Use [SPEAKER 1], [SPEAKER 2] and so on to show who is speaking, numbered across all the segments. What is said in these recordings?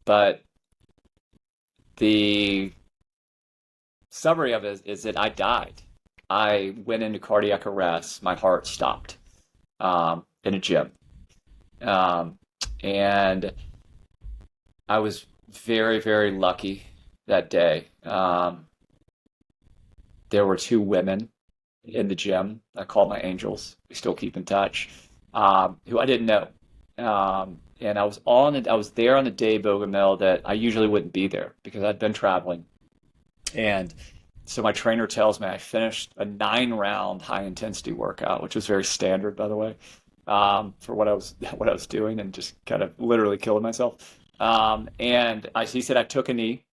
[SPEAKER 1] But the summary of it is that I died. I went into cardiac arrest. My heart stopped in a gym. Um, and I was very, very lucky that day. There were two women in the gym. I call my angels. We still keep in touch. Who I didn't know. And I was there on a day, Bogomil, that I usually wouldn't be there because I'd been traveling. And so my trainer tells me I finished a 9 round high intensity workout, which was very standard, by the way, for what I was what I was doing, and just kind of literally killing myself. He said I took a knee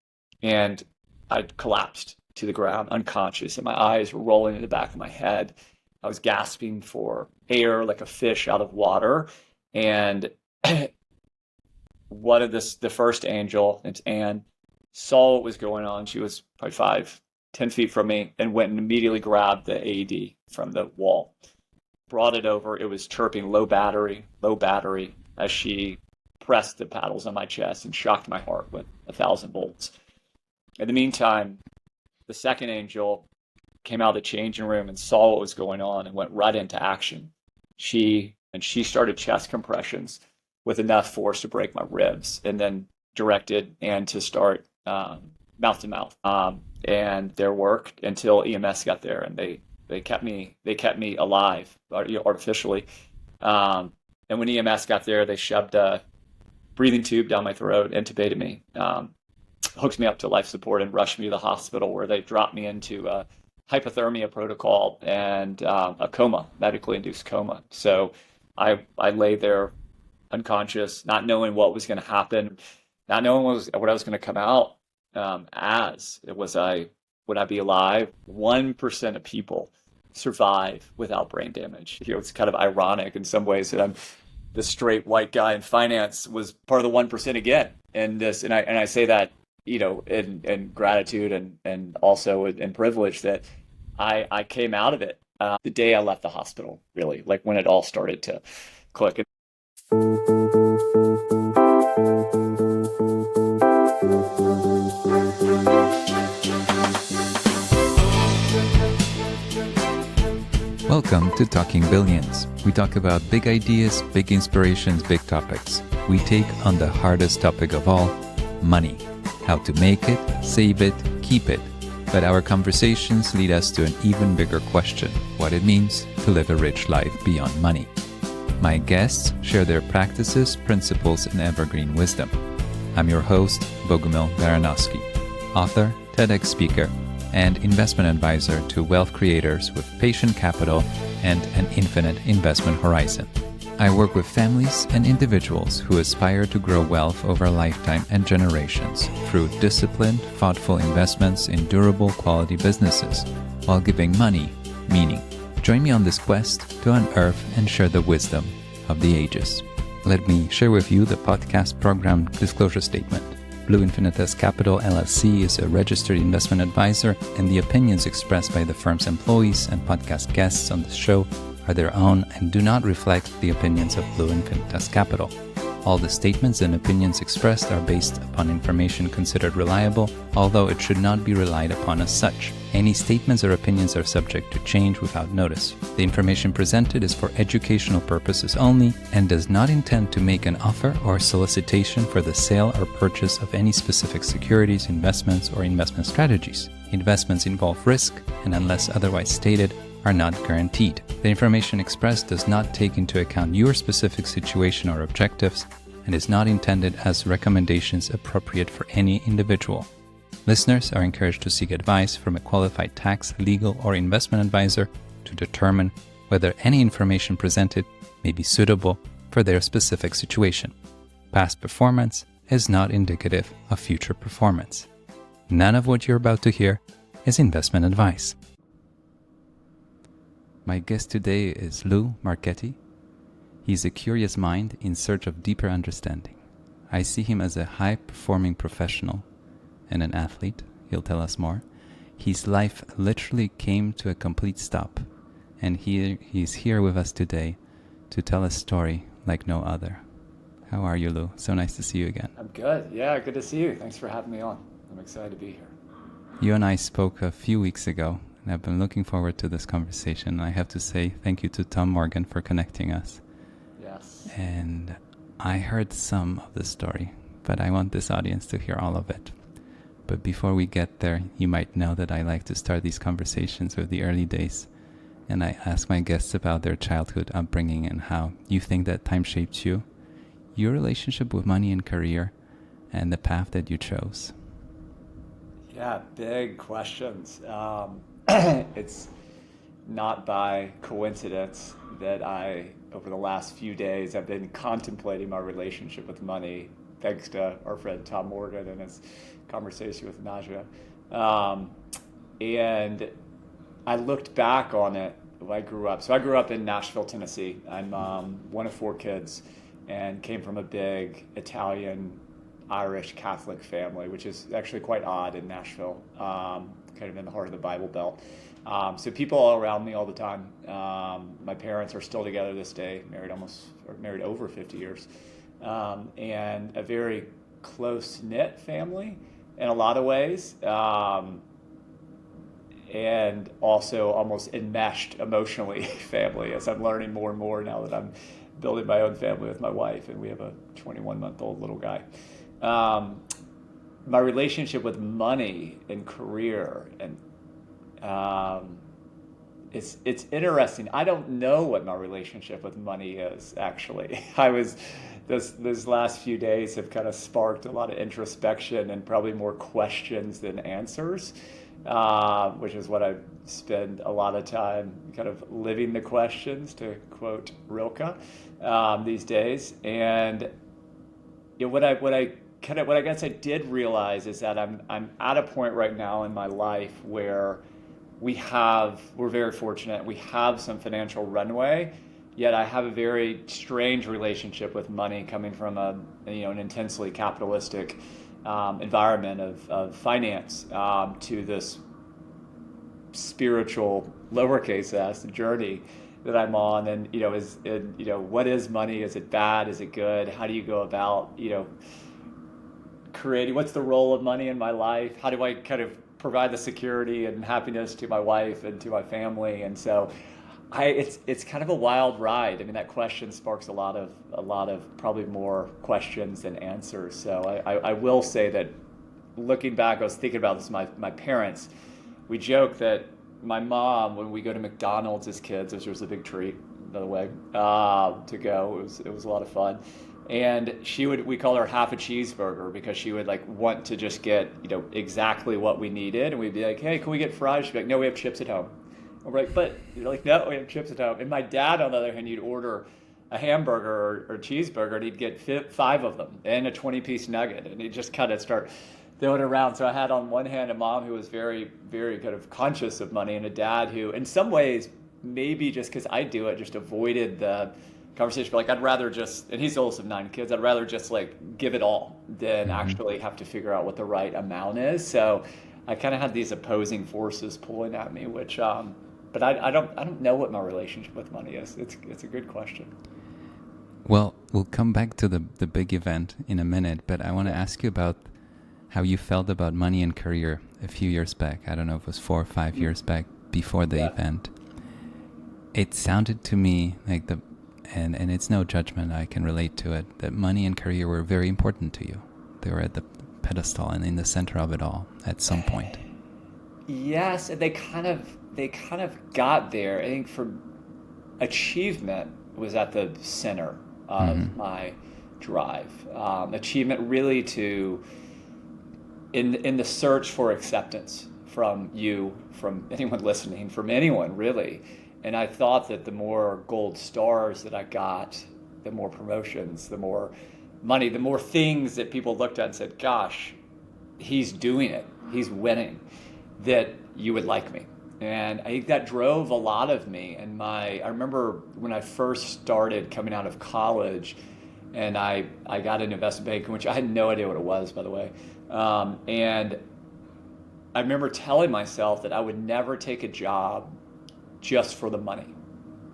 [SPEAKER 1] and I collapsed to the ground, unconscious, and my eyes were rolling in the back of my head. I was gasping for air like a fish out of water. And the first angel, it's Anne, saw what was going on. She was probably 5, 10 feet from me, and went and immediately grabbed the AED from the wall, brought it over. It was chirping low battery, as she pressed the paddles on my chest and shocked my heart with 1,000 volts. In the meantime, the second angel came out of the changing room and saw what was going on and went right into action. She started chest compressions with enough force to break my ribs, and then directed and to start mouth to mouth. And there worked until EMS got there, and they kept me alive, artificially. And when EMS got there, they shoved a breathing tube down my throat, intubated me, hooked me up to life support, and rushed me to the hospital, where they dropped me into a hypothermia protocol and a coma, medically induced coma. So I lay there unconscious, not knowing what was going to happen, not knowing what I was going to come out as. Would I be alive? 1% of people survive without brain damage. It's kind of ironic in some ways that I'm the straight white guy in finance was part of the 1% again. And I say that, in gratitude and also in privilege that I came out of it the day I left the hospital, really, like when it all started to click.
[SPEAKER 2] Welcome to Talking Billions. We talk about big ideas, big inspirations, big topics. We take on the hardest topic of all, money. How to make it, save it, keep it. But our conversations lead us to an even bigger question: what it means to live a rich life beyond money. My guests share their practices, principles, and evergreen wisdom. I'm your host, Bogomil Baranowski, author, TEDx speaker, and investment advisor to wealth creators with patient capital and an infinite investment horizon. I work with families and individuals who aspire to grow wealth over a lifetime and generations through disciplined, thoughtful investments in durable, quality businesses, while giving money meaning. Join me on this quest to unearth and share the wisdom of the ages. Let me share with you the podcast program disclosure statement. Blue Infinitas Capital LLC is a registered investment advisor, and the opinions expressed by the firm's employees and podcast guests on this show are their own and do not reflect the opinions of Blue Infinitas Capital. All the statements and opinions expressed are based upon information considered reliable, although it should not be relied upon as such. Any statements or opinions are subject to change without notice. The information presented is for educational purposes only and does not intend to make an offer or solicitation for the sale or purchase of any specific securities, investments, or investment strategies. Investments involve risk and, unless otherwise stated, are not guaranteed. The information expressed does not take into account your specific situation or objectives and is not intended as recommendations appropriate for any individual. Listeners are encouraged to seek advice from a qualified tax, legal, or investment advisor to determine whether any information presented may be suitable for their specific situation. Past performance is not indicative of future performance. None of what you're about to hear is investment advice. My guest today is Lou Marchetti. He's a curious mind in search of deeper understanding. I see him as a high-performing professional and an athlete. He'll tell us more. His life literally came to a complete stop, and he's here with us today to tell a story like no other. How are you, Lou? So nice to see you again.
[SPEAKER 1] I'm good. Yeah, good to see you. Thanks for having me on. I'm excited to be here.
[SPEAKER 2] You and I spoke a few weeks ago, and I've been looking forward to this conversation. I have to say thank you to Tom Morgan for connecting us.
[SPEAKER 1] Yes.
[SPEAKER 2] And I heard some of the story, but I want this audience to hear all of it. But before we get there, you might know that I like to start these conversations with the early days. And I ask my guests about their childhood upbringing and how you think that time shaped you, your relationship with money and career, and the path that you chose.
[SPEAKER 1] Yeah, big questions. It's not by coincidence that over the last few days, I've been contemplating my relationship with money, thanks to our friend Tom Morgan and his conversation with Naja. And I looked back on it when I grew up. So I grew up in Nashville, Tennessee. I'm one of 4 kids and came from a big Italian, Irish Catholic family, which is actually quite odd in Nashville, kind of in the heart of the Bible Belt. So people all around me all the time. My parents are still together this day, married over 50 years, and a very close-knit family in a lot of ways, and also almost enmeshed emotionally family, as I'm learning more and more now that I'm building my own family with my wife, and we have a 21-month-old little guy. My relationship with money and career, and it's interesting. I don't know what my relationship with money is, actually. Those last few days have kind of sparked a lot of introspection and probably more questions than answers, which is what I spend a lot of time kind of living the questions, to quote Rilke, these days. And what I guess I did realize is that I'm at a point right now in my life where we're very fortunate. We have some financial runway, yet I have a very strange relationship with money, coming from an intensely capitalistic environment of finance, to this spiritual lowercase s journey that I'm on. And what is money? Is it bad? Is it good? How do you go about creating? What's the role of money in my life? How do I kind of provide the security and happiness to my wife and to my family? And so it's kind of a wild ride. I mean, that question sparks a lot of probably more questions than answers. So I will say that, looking back, I was thinking about this. My parents, we joke that my mom, when we go to McDonald's as kids, which was a big treat, by the way, to go, it was a lot of fun. And we call her half a cheeseburger, because she would want to just get, exactly what we needed. And we'd be like, hey, can we get fries? She'd be like, no, we have chips at home. And we're like, but you're like, no, we have chips at home. And my dad, on the other hand, you'd order a hamburger or cheeseburger, and he'd get 5 of them and a 20-piece nugget. And he'd just kind of start throwing it around. So I had, on one hand, a mom who was very, very kind of conscious of money, and a dad who, in some ways, maybe just because I do it, just avoided the conversation. But I'd rather just, and he's the oldest of 9 kids, I'd rather just give it all than actually have to figure out what the right amount is. So I kind of had these opposing forces pulling at me, which, but I don't know what my relationship with money is. It's a good question.
[SPEAKER 2] Well, we'll come back to the big event in a minute, but I want to ask you about how you felt about money and career a few years back. I don't know if it was 4 or 5 years back, before the event. It sounded to me like and it's no judgment, I can relate to it, that money and career were very important to you. They were at the pedestal and in the center of it all at some point.
[SPEAKER 1] Yes, they kind of got there. I think for achievement was at the center of my drive. Achievement really in the search for acceptance from you, from anyone listening, from anyone really. And I thought that the more gold stars that I got, the more promotions, the more money, the more things that people looked at and said, gosh, he's doing it, he's winning, that you would like me. And I think that drove a lot of me. And I remember when I first started coming out of college, and I got into investment banking, which I had no idea what it was, by the way. And I remember telling myself that I would never take a job just for the money.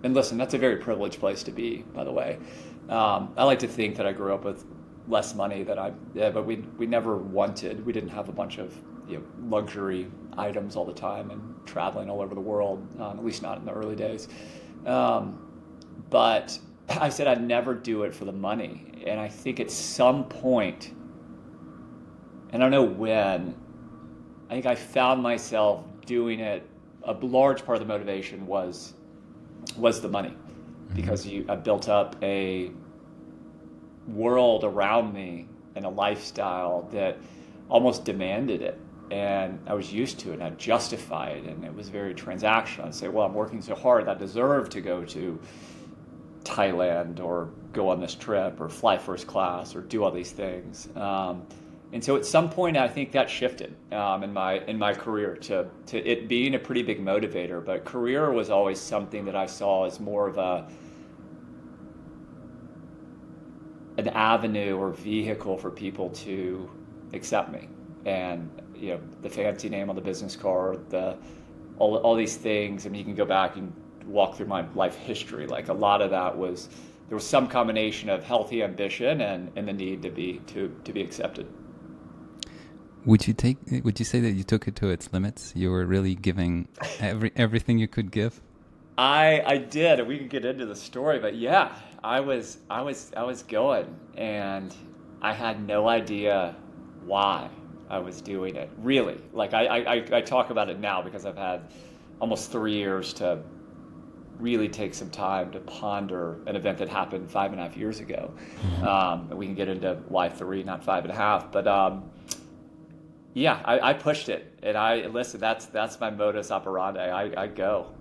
[SPEAKER 1] And listen, that's a very privileged place to be, by the way. I like to think that I grew up with less money than but we never wanted. We didn't have a bunch of luxury items all the time and traveling all over the world. At least not in the early days. But I said I'd never do it for the money, and I think at some point, and I don't know when, I think I found myself doing it. A large part of the motivation was the money, because I built up a world around me and a lifestyle that almost demanded it, and I was used to it, and I'd justify it, and it was very transactional. I'd say, well, I'm working so hard, I deserve to go to Thailand or go on this trip or fly first class or do all these things. And so at some point, I think that shifted in my career to it being a pretty big motivator. But career was always something that I saw as more of an avenue or vehicle for people to accept me. And the fancy name on the business card, all these things. I mean, you can go back and walk through my life history. Like, a lot of that was, there was some combination of healthy ambition and the need to be accepted.
[SPEAKER 2] Would you say that you took it to its limits? You were really giving everything you could give?
[SPEAKER 1] I did, and we can get into the story, but yeah, I was going, and I had no idea why I was doing it. Really, like I talk about it now because I've had almost 3 years to really take some time to ponder an event that happened 5.5 years ago. We can get into why 3, not 5.5, but yeah, I pushed it, and listen. That's my modus operandi. I go,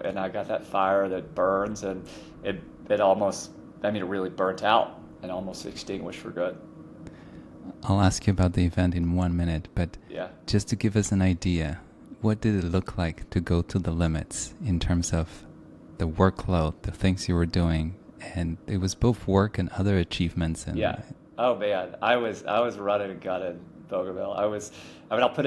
[SPEAKER 1] and I got that fire that burns, and it almost, it really burnt out and almost extinguished for good.
[SPEAKER 2] I'll ask you about the event in 1 minute, but
[SPEAKER 1] yeah,
[SPEAKER 2] just to give us an idea, what did it look like to go to the limits in terms of the workload, the things you were doing? And it was both work and other achievements. And
[SPEAKER 1] yeah. Oh man, I was running and gunning, Bougainville. I'll put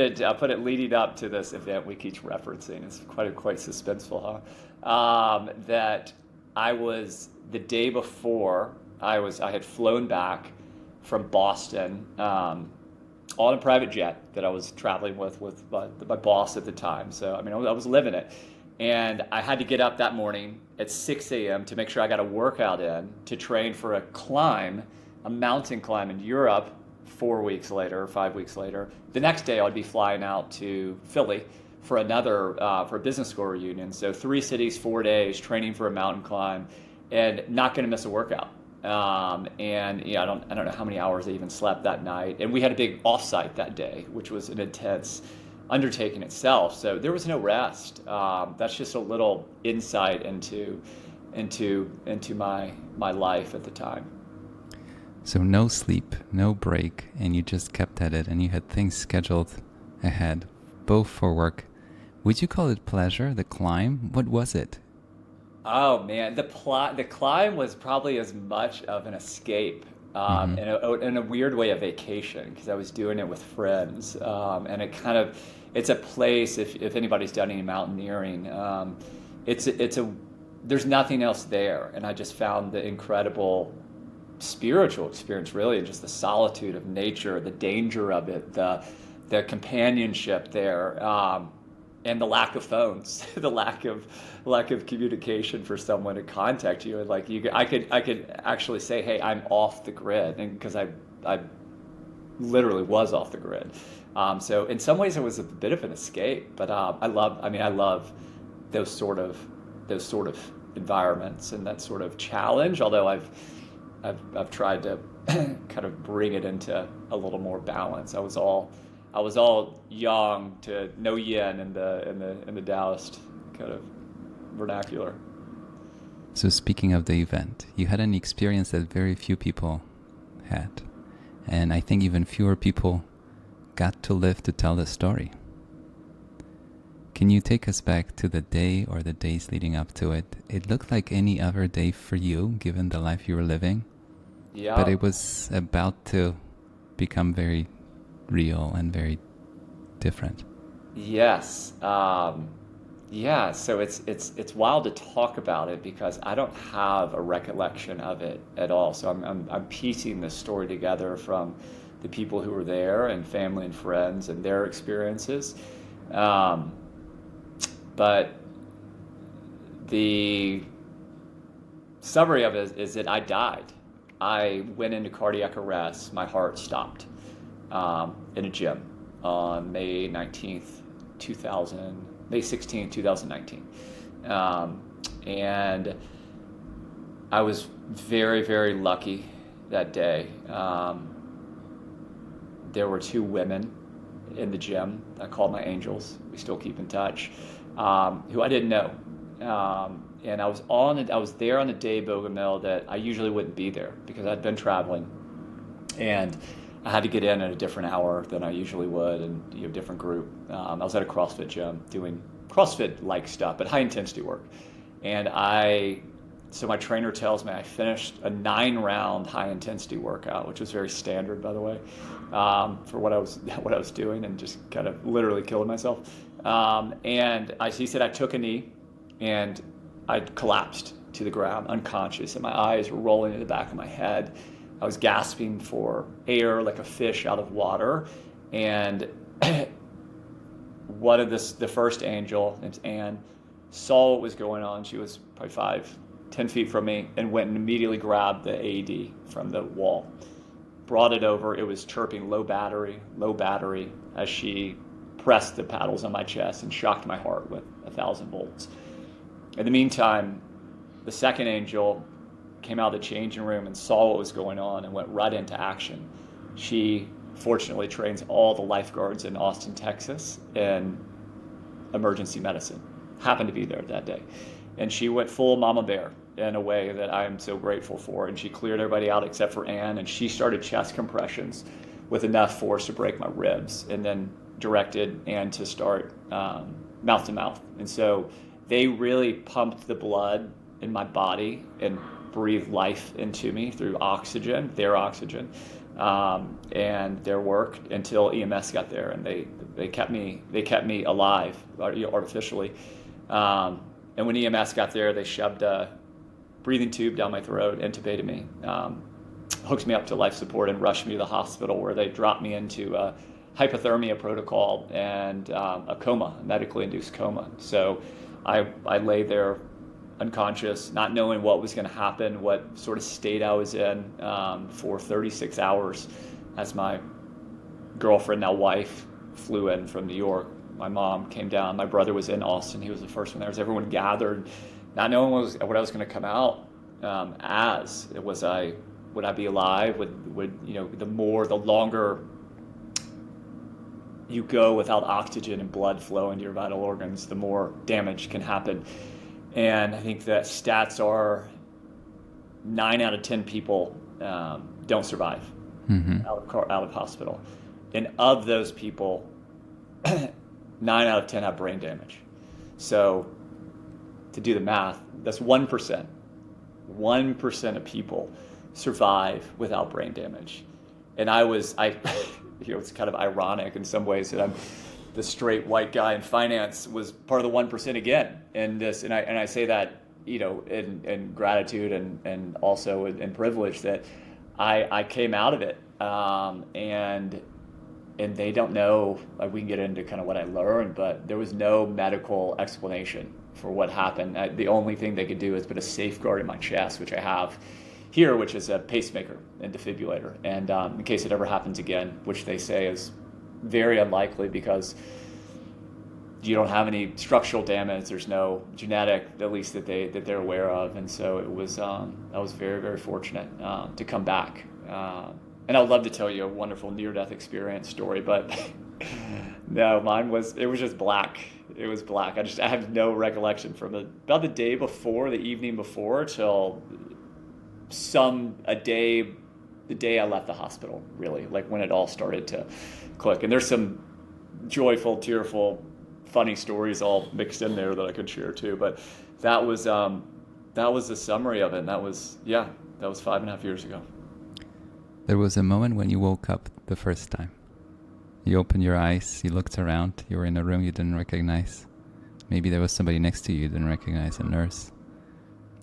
[SPEAKER 1] it leading up to this event we keep referencing. It's quite suspenseful, huh? That I was, the day before, I had flown back from Boston on a private jet that I was traveling with my boss at the time. So I was living it, and I had to get up that morning at 6 a.m. to make sure I got a workout in to train for a mountain climb in Europe 4 weeks later, 5 weeks later. The next day I'd be flying out to Philly for for a business school reunion. So 3 cities, 4 days, training for a mountain climb, and not going to miss a workout. And I don't know how many hours I even slept that night. And we had a big offsite that day, which was an intense undertaking itself. So there was no rest. That's just a little insight into my life at the time.
[SPEAKER 2] So no sleep, no break, and you just kept at it, and you had things scheduled ahead, both for work. Would you call it pleasure, the climb? What was it?
[SPEAKER 1] Oh man, the climb was probably as much of an escape, in a weird way, a vacation, because I was doing it with friends, and it's a place. If anybody's done any mountaineering, there's nothing else there, and I just found the incredible spiritual experience, really, and just the solitude of nature, the danger of it, the companionship there, and the lack of phones, the lack of communication for someone to contact you. And I could actually say, hey, I'm off the grid, and because I literally was off the grid. So in some ways it was a bit of an escape, but I love those sort of environments and that sort of challenge. Although I've tried to kind of bring it into a little more balance. I was all yang to no yin in the Taoist kind of vernacular.
[SPEAKER 2] So speaking of the event, you had an experience that very few people had, and I think even fewer people got to live to tell the story. Can you take us back to the day or the days leading up to it? It looked like any other day for you, given the life you were living.
[SPEAKER 1] Yeah.
[SPEAKER 2] But it was about to become very real and very different.
[SPEAKER 1] Yes. Yeah, so it's wild to talk about it because I don't have a recollection of it at all. So I'm piecing this story together from the people who were there and family and friends and their experiences. Um, but the summary of it is that I died. I went into cardiac arrest. My heart stopped in a gym on May 16th, 2019. And I was very, very lucky that day. There were two women in the gym. I called my angels. We still keep in touch. Who I didn't know. And I was there on a day, Bogomil, that I usually wouldn't be there because I'd been traveling, and I had to get in at a different hour than I usually would, and different group. I was at a CrossFit gym doing CrossFit-like stuff, but high intensity work. And so my trainer tells me I finished a 9-round high intensity workout, which was very standard, by the way, for what I was doing, and just kind of literally killing myself. He said I took a knee, and I collapsed to the ground, unconscious, and my eyes were rolling in the back of my head. I was gasping for air like a fish out of water, and the first angel, named Anne, saw what was going on. She was probably 10 feet from me, and went and immediately grabbed the AED from the wall, brought it over. It was chirping low battery, as she pressed the paddles on my chest and shocked my heart with 1,000 volts. In the meantime, the second angel came out of the changing room and saw what was going on and went right into action. She fortunately trains all the lifeguards in Austin, Texas in emergency medicine. Happened to be there that day. And she went full mama bear in a way that I am so grateful for. And she cleared everybody out except for Anne, and she started chest compressions with enough force to break my ribs, and then directed Anne to start mouth to mouth. And so they really pumped the blood in my body and breathed life into me through their oxygen, and their work until EMS got there, and they kept me alive artificially. And when EMS got there, they shoved a breathing tube down my throat, intubated me, hooked me up to life support, and rushed me to the hospital, where they dropped me into a hypothermia protocol and a coma, a medically induced coma. So I lay there unconscious, not knowing what was going to happen, what sort of state I was in, for 36 hours as my girlfriend, now wife, flew in from New York. My mom came down. My brother was in Austin. He was the first one there. As everyone gathered, not knowing what I was going to come out as. Would I be alive? The longer you go without oxygen and blood flow into your vital organs, the more damage can happen. And I think that stats are 9 out of 10 people don't survive out of hospital. And of those people, 9 out of 10 have brain damage. So to do the math, that's 1%. 1% of people survive without brain damage. And it's kind of ironic in some ways that I'm the straight white guy in finance was part of the 1% again. And I say that, in gratitude and also in privilege that I came out of it. And they don't know, we can get into kind of what I learned, but there was no medical explanation for what happened. The only thing they could do is put a safeguard in my chest, which I have here, which is a pacemaker and defibrillator. And in case it ever happens again, which they say is very unlikely because you don't have any structural damage. There's no genetic, at least that they're aware of. And so it was, I was very, very fortunate to come back. And I would love to tell you a wonderful near-death experience story, but no, it was just black. It was black. I have no recollection from about the day before, the evening before, till the day I left the hospital, really, like when it all started to click. And there's some joyful, tearful, funny stories all mixed in there that I could share too. But that was the summary of it. And that was 5.5 years ago.
[SPEAKER 2] There was a moment when you woke up the first time. You opened your eyes, you looked around, you were in a room you didn't recognize. Maybe there was somebody next to you, didn't recognize a nurse.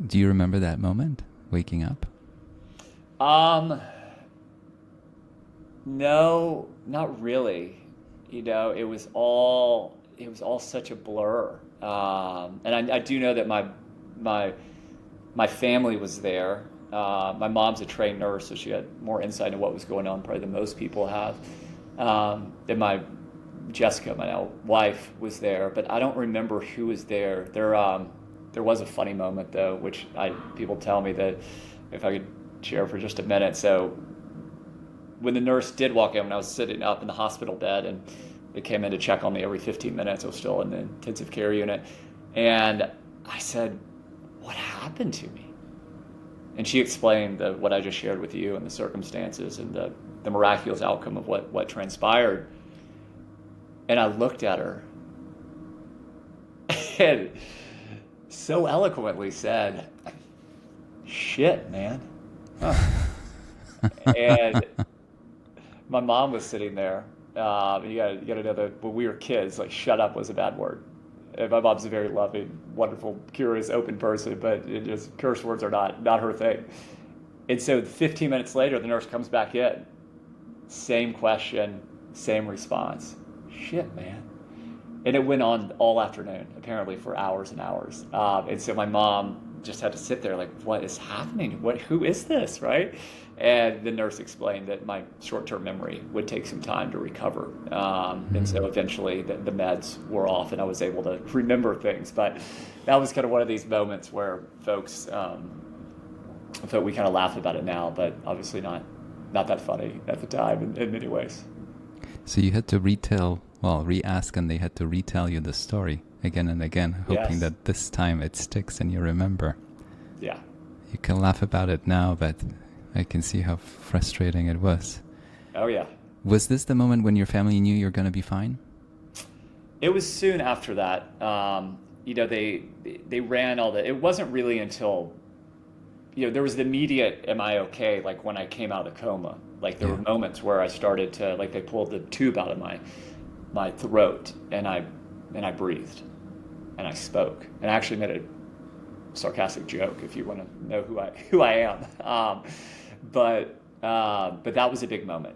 [SPEAKER 2] Do you remember that moment, waking up?
[SPEAKER 1] Um, no, not really. It was all such a blur. And I do know that my my family was there. My mom's a trained nurse, so she had more insight into what was going on probably than most people have. And my Jessica, my now wife, was there, but I don't remember who was there. There was a funny moment though, which people tell me that if I could share for just a minute. So when the nurse did walk in, when I was sitting up in the hospital bed, and they came in to check on me every 15 minutes, I was still in the intensive care unit, and I said, "What happened to me?" And she explained what I just shared with you and the circumstances and the miraculous outcome of what transpired. And I looked at her and so eloquently said, "Shit, man." Huh. And my mom was sitting there. You gotta know that when we were kids, like "shut up" was a bad word. And my mom's a very loving, wonderful, curious, open person, but curse words are not her thing. And so 15 minutes later, the nurse comes back in. Same question, same response. "Shit, man." And it went on all afternoon, apparently for hours and hours. And so my mom just had to sit there like, "What is happening? Who is this?" Right? And the nurse explained that my short-term memory would take some time to recover. And so eventually the meds wore off and I was able to remember things. But that was kind of one of these moments where folks, we kind of laugh about it now, but obviously not that funny at the time in many ways.
[SPEAKER 2] So you had to re-ask, and they had to retell you the story again and again, hoping
[SPEAKER 1] Yes.
[SPEAKER 2] that this time it sticks and you remember.
[SPEAKER 1] Yeah.
[SPEAKER 2] You can laugh about it now, but I can see how frustrating it was.
[SPEAKER 1] Oh, yeah.
[SPEAKER 2] Was this the moment when your family knew you're going to be fine?
[SPEAKER 1] It was soon after that. They ran all the. It wasn't really until, there was the immediate "am I okay?" Like when I came out of the coma. Like there were moments where I started to, like, they pulled the tube out of my throat, and I breathed, and I spoke, and I actually made a sarcastic joke, if you want to know who I am. But that was a big moment.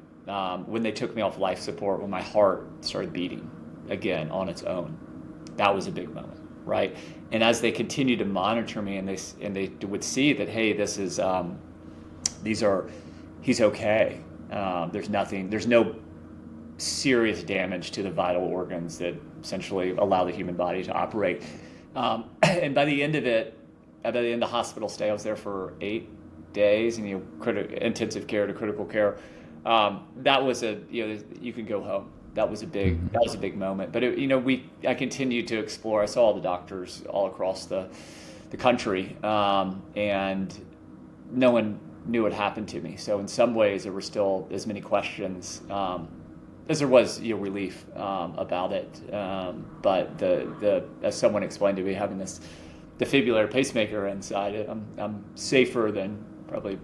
[SPEAKER 1] When they took me off life support, when my heart started beating again on its own, that was a big moment, right? And as they continued to monitor me, and they would see that, hey, he's okay. There's no serious damage to the vital organs that essentially allow the human body to operate. And by the end of the hospital stay, I was there for 8 days, and intensive care to critical care. That was you can go home. That was a big moment. But I continued to explore. I saw all the doctors all across the country, and no one knew what happened to me. So in some ways, there were still as many questions as there was relief about it. But as someone explained to me, having this defibrillator pacemaker inside it, I'm safer than probably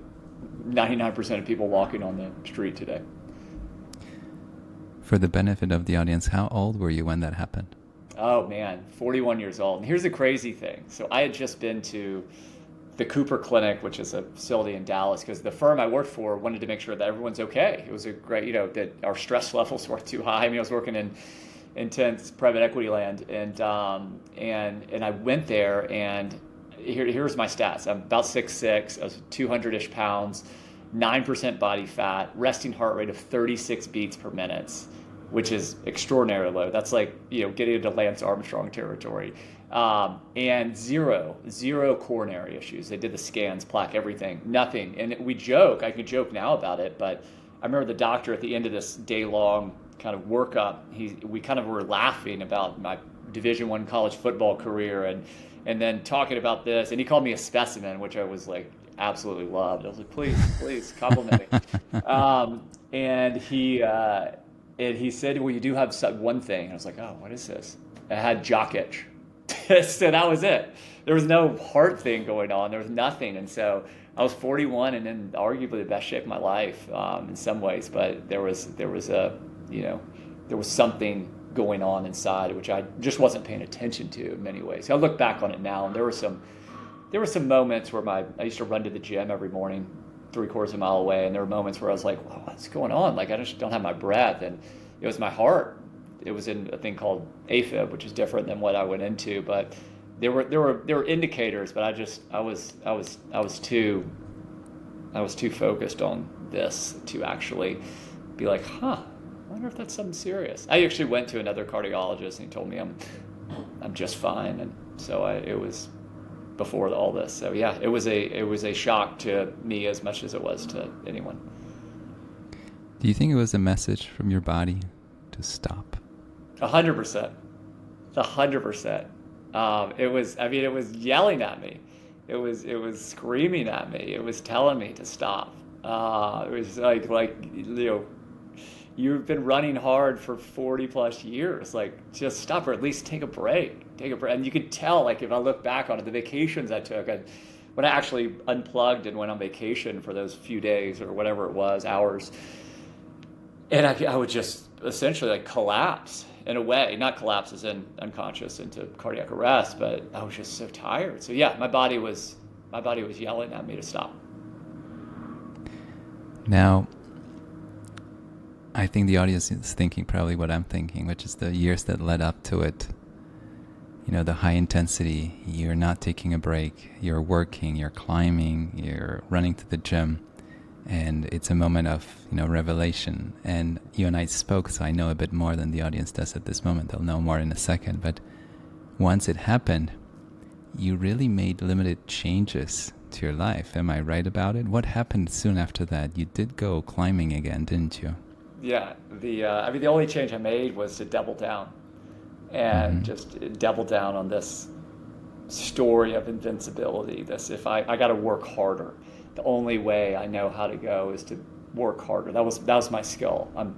[SPEAKER 1] 99% of people walking on the street today.
[SPEAKER 2] For the benefit of the audience, how old were you when that happened?
[SPEAKER 1] Oh man, 41 years old. And here's the crazy thing. So I had just been to the Cooper Clinic, which is a facility in Dallas, because the firm I worked for wanted to make sure that everyone's okay. It was a great, that our stress levels weren't too high. I mean, I was working in intense private equity land, and I went there, and here's my stats. I'm about 6'6", I was 200-ish pounds, 9% body fat, resting heart rate of 36 beats per minute, which is extraordinarily low. That's like, getting into Lance Armstrong territory. And zero coronary issues. They did the scans, plaque, everything, nothing. And I could joke now about it, but I remember the doctor at the end of this day-long kind of workup, we kind of were laughing about my Division I college football career, and then talking about this, and he called me a specimen, which I was like, absolutely loved. I was like, please compliment me. And he said, "Well, you do have one thing." And I was like, "Oh, what is this?" I had jock itch. So that was it. There was no heart thing going on. There was nothing. And so I was 41 and in arguably the best shape of my life in some ways. But there was something going on inside, which I just wasn't paying attention to in many ways. I look back on it now, and there were some moments where I used to run to the gym every morning, 3/4 of a mile away, and there were moments where I was like, "Wow, what's going on? Like I just don't have my breath," and it was my heart. It was in a thing called AFib, which is different than what I went into, but there were indicators, but I was too focused on this to actually be like, huh, I wonder if that's something serious. I actually went to another cardiologist, and he told me I'm just fine, and so it was before all this. So yeah, it was a shock to me as much as it was to anyone.
[SPEAKER 2] Do you think it was a message from your body to stop?
[SPEAKER 1] 100%. 100%. It was yelling at me. It was screaming at me. It was telling me to stop. It was like you've been running hard for 40 plus years. Like, just stop, or at least take a break. And you could tell, like, if I look back on it, the vacations I took, when I actually unplugged and went on vacation for those few days or whatever it was, hours, and I would just essentially like collapse in a way, not collapse as in unconscious into cardiac arrest, but I was just so tired. So yeah, my body was yelling at me to stop.
[SPEAKER 2] Now, I think the audience is thinking probably what I'm thinking, which is the years that led up to it. You know, the high intensity, you're not taking a break, you're working, you're climbing, you're running to the gym, and it's a moment of, revelation. And you and I spoke, so I know a bit more than the audience does at this moment. They'll know more in a second. But once it happened, you really made limited changes to your life. Am I right about it? What happened soon after that? You did go climbing again, didn't you?
[SPEAKER 1] Yeah, the only change I made was to double down and just double down on this story of invincibility. This, if I got to work harder. The only way I know how to go is to work harder. That was my skill. I'm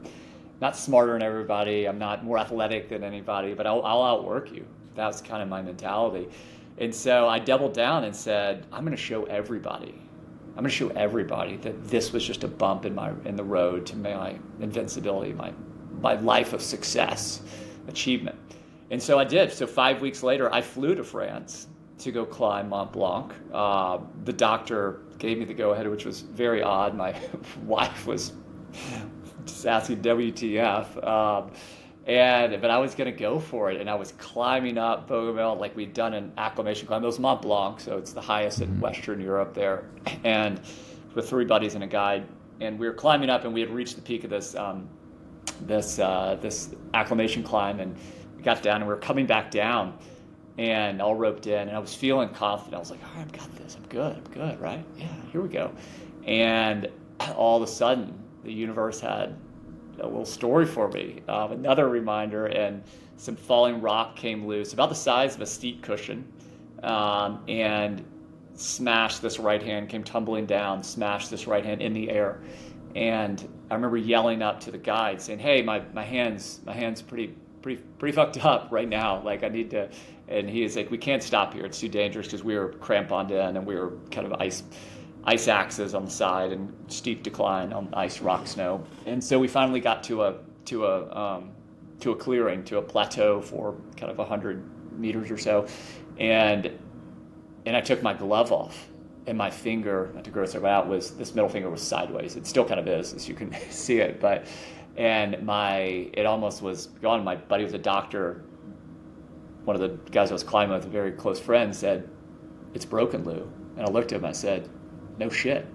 [SPEAKER 1] not smarter than everybody. I'm not more athletic than anybody, but I'll outwork you. That was kind of my mentality. And so I doubled down and said, I'm going to show everybody that this was just a bump in the road to my invincibility, my life of success, achievement. And so I did. So 5 weeks later, I flew to France to go climb Mont Blanc. The doctor gave me the go-ahead, which was very odd. My wife was just asking WTF. But I was going to go for it, and I was climbing up Bougainville like we'd done an acclimation climb. It was Mont Blanc, so it's the highest in Western Europe there, and with 3 buddies and a guide, and we were climbing up, and we had reached the peak of this acclimation climb, and we got down, and we were coming back down, and all roped in, and I was feeling confident. I was like, all right, I've got this. I'm good, right? Yeah, here we go. And all of a sudden, the universe had a little story for me. Another reminder, and some falling rock came loose, about the size of a seat cushion, and smashed this right hand, came tumbling down, smashed this right hand in the air. And I remember yelling up to the guide saying, hey, my hand's pretty fucked up right now. Like, I need to. And he is like, we can't stop here. It's too dangerous, because we were cramponed in, and we were kind of ice axes on the side and steep decline on ice, rock, snow. And so we finally got to a clearing, to a plateau for kind of 100 meters or so. And I took my glove off, and my finger, not to gross it out, this middle finger was sideways. It still kind of is, as you can see it. It almost was gone. My buddy was a doctor. One of the guys I was climbing with, a very close friend, said, it's broken, Lou. And I looked at him, I said, no shit.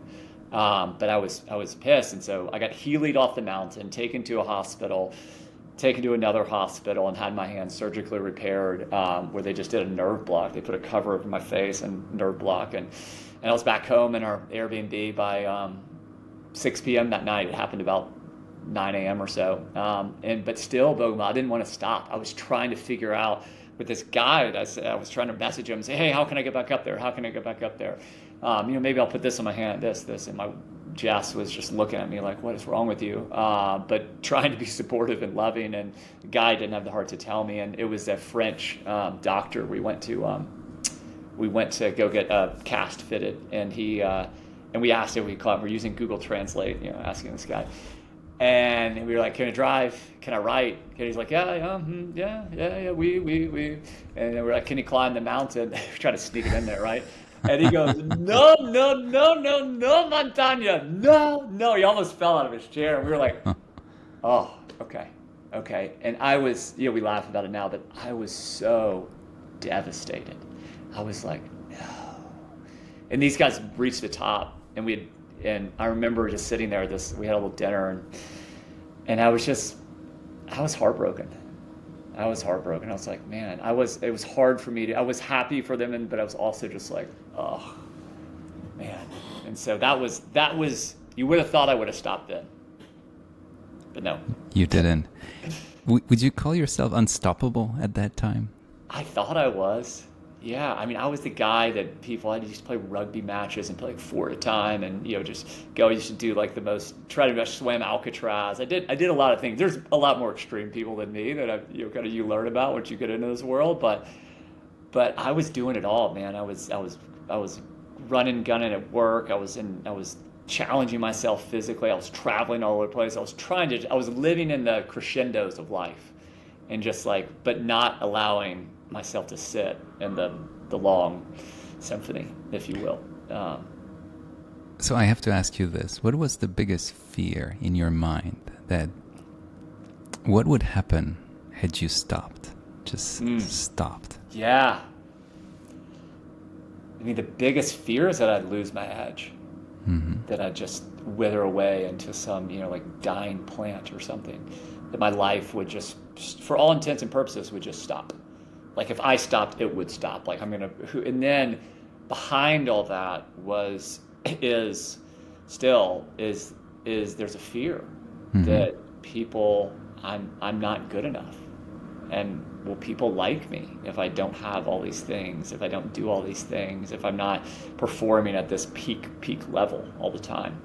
[SPEAKER 1] But I was pissed. And so I got helied off the mountain, taken to a hospital, taken to another hospital, and had my hand surgically repaired, where they just did a nerve block. They put a cover over my face and nerve block. And I was back home in our Airbnb by 6 p.m. that night. It happened about 9 a.m. or so. But still, Bogomil, I didn't want to stop. I was trying to figure out with this guide. I was trying to message him and say, hey, how can I get back up there? How can I get back up there? Maybe I'll put this on my hand, this. And my Jess was just looking at me like, what is wrong with you? But trying to be supportive and loving. And the guy didn't have the heart to tell me. And it was a French doctor we went to go get a cast fitted. And we asked if we caught. We're using Google Translate, asking this guy. And we were like, can I drive? Can I write? And he's like, yeah, we. And then we're like, can you climb the mountain? We try to sneak it in there, right? And he goes, no, no, no, no, no, Montagna, no, no. He almost fell out of his chair. And we were like,
[SPEAKER 2] Huh.
[SPEAKER 1] oh, okay, okay. And I was, we laugh about it now, but I was so devastated. I was like, no. And these guys reached the top, and I remember just sitting there. We had a little dinner, and I was heartbroken. I was heartbroken. I was like, man, it was hard for me I was happy for them, but I was also just like, oh, man. And so that was, you would have thought I would have stopped then, but no.
[SPEAKER 2] You didn't. Would you call yourself unstoppable at that time?
[SPEAKER 1] I thought I was. Yeah, I mean, I was the guy that I used to play rugby matches and play like 4 at a time, and just go. I used to do like try to swim Alcatraz. I did a lot of things. There's a lot more extreme people than me that you learn about once you get into this world. But I was doing it all, man. I was running, gunning at work. I was challenging myself physically. I was traveling all over the place. I was living in the crescendos of life, and just but not allowing myself to sit in the long symphony, if you will.
[SPEAKER 2] So I have to ask you this. What was the biggest fear in your mind what would happen had you stopped? Just stopped.
[SPEAKER 1] Yeah. I mean, the biggest fear is that I'd lose my edge, that I'd just wither away into some, dying plant or something, that my life would just, for all intents and purposes, would just stop. Like if I stopped, it would stop. And then behind all that is there's a fear that I'm not good enough. And will people like me if I don't have all these things, if I don't do all these things, if I'm not performing at this peak level all the time?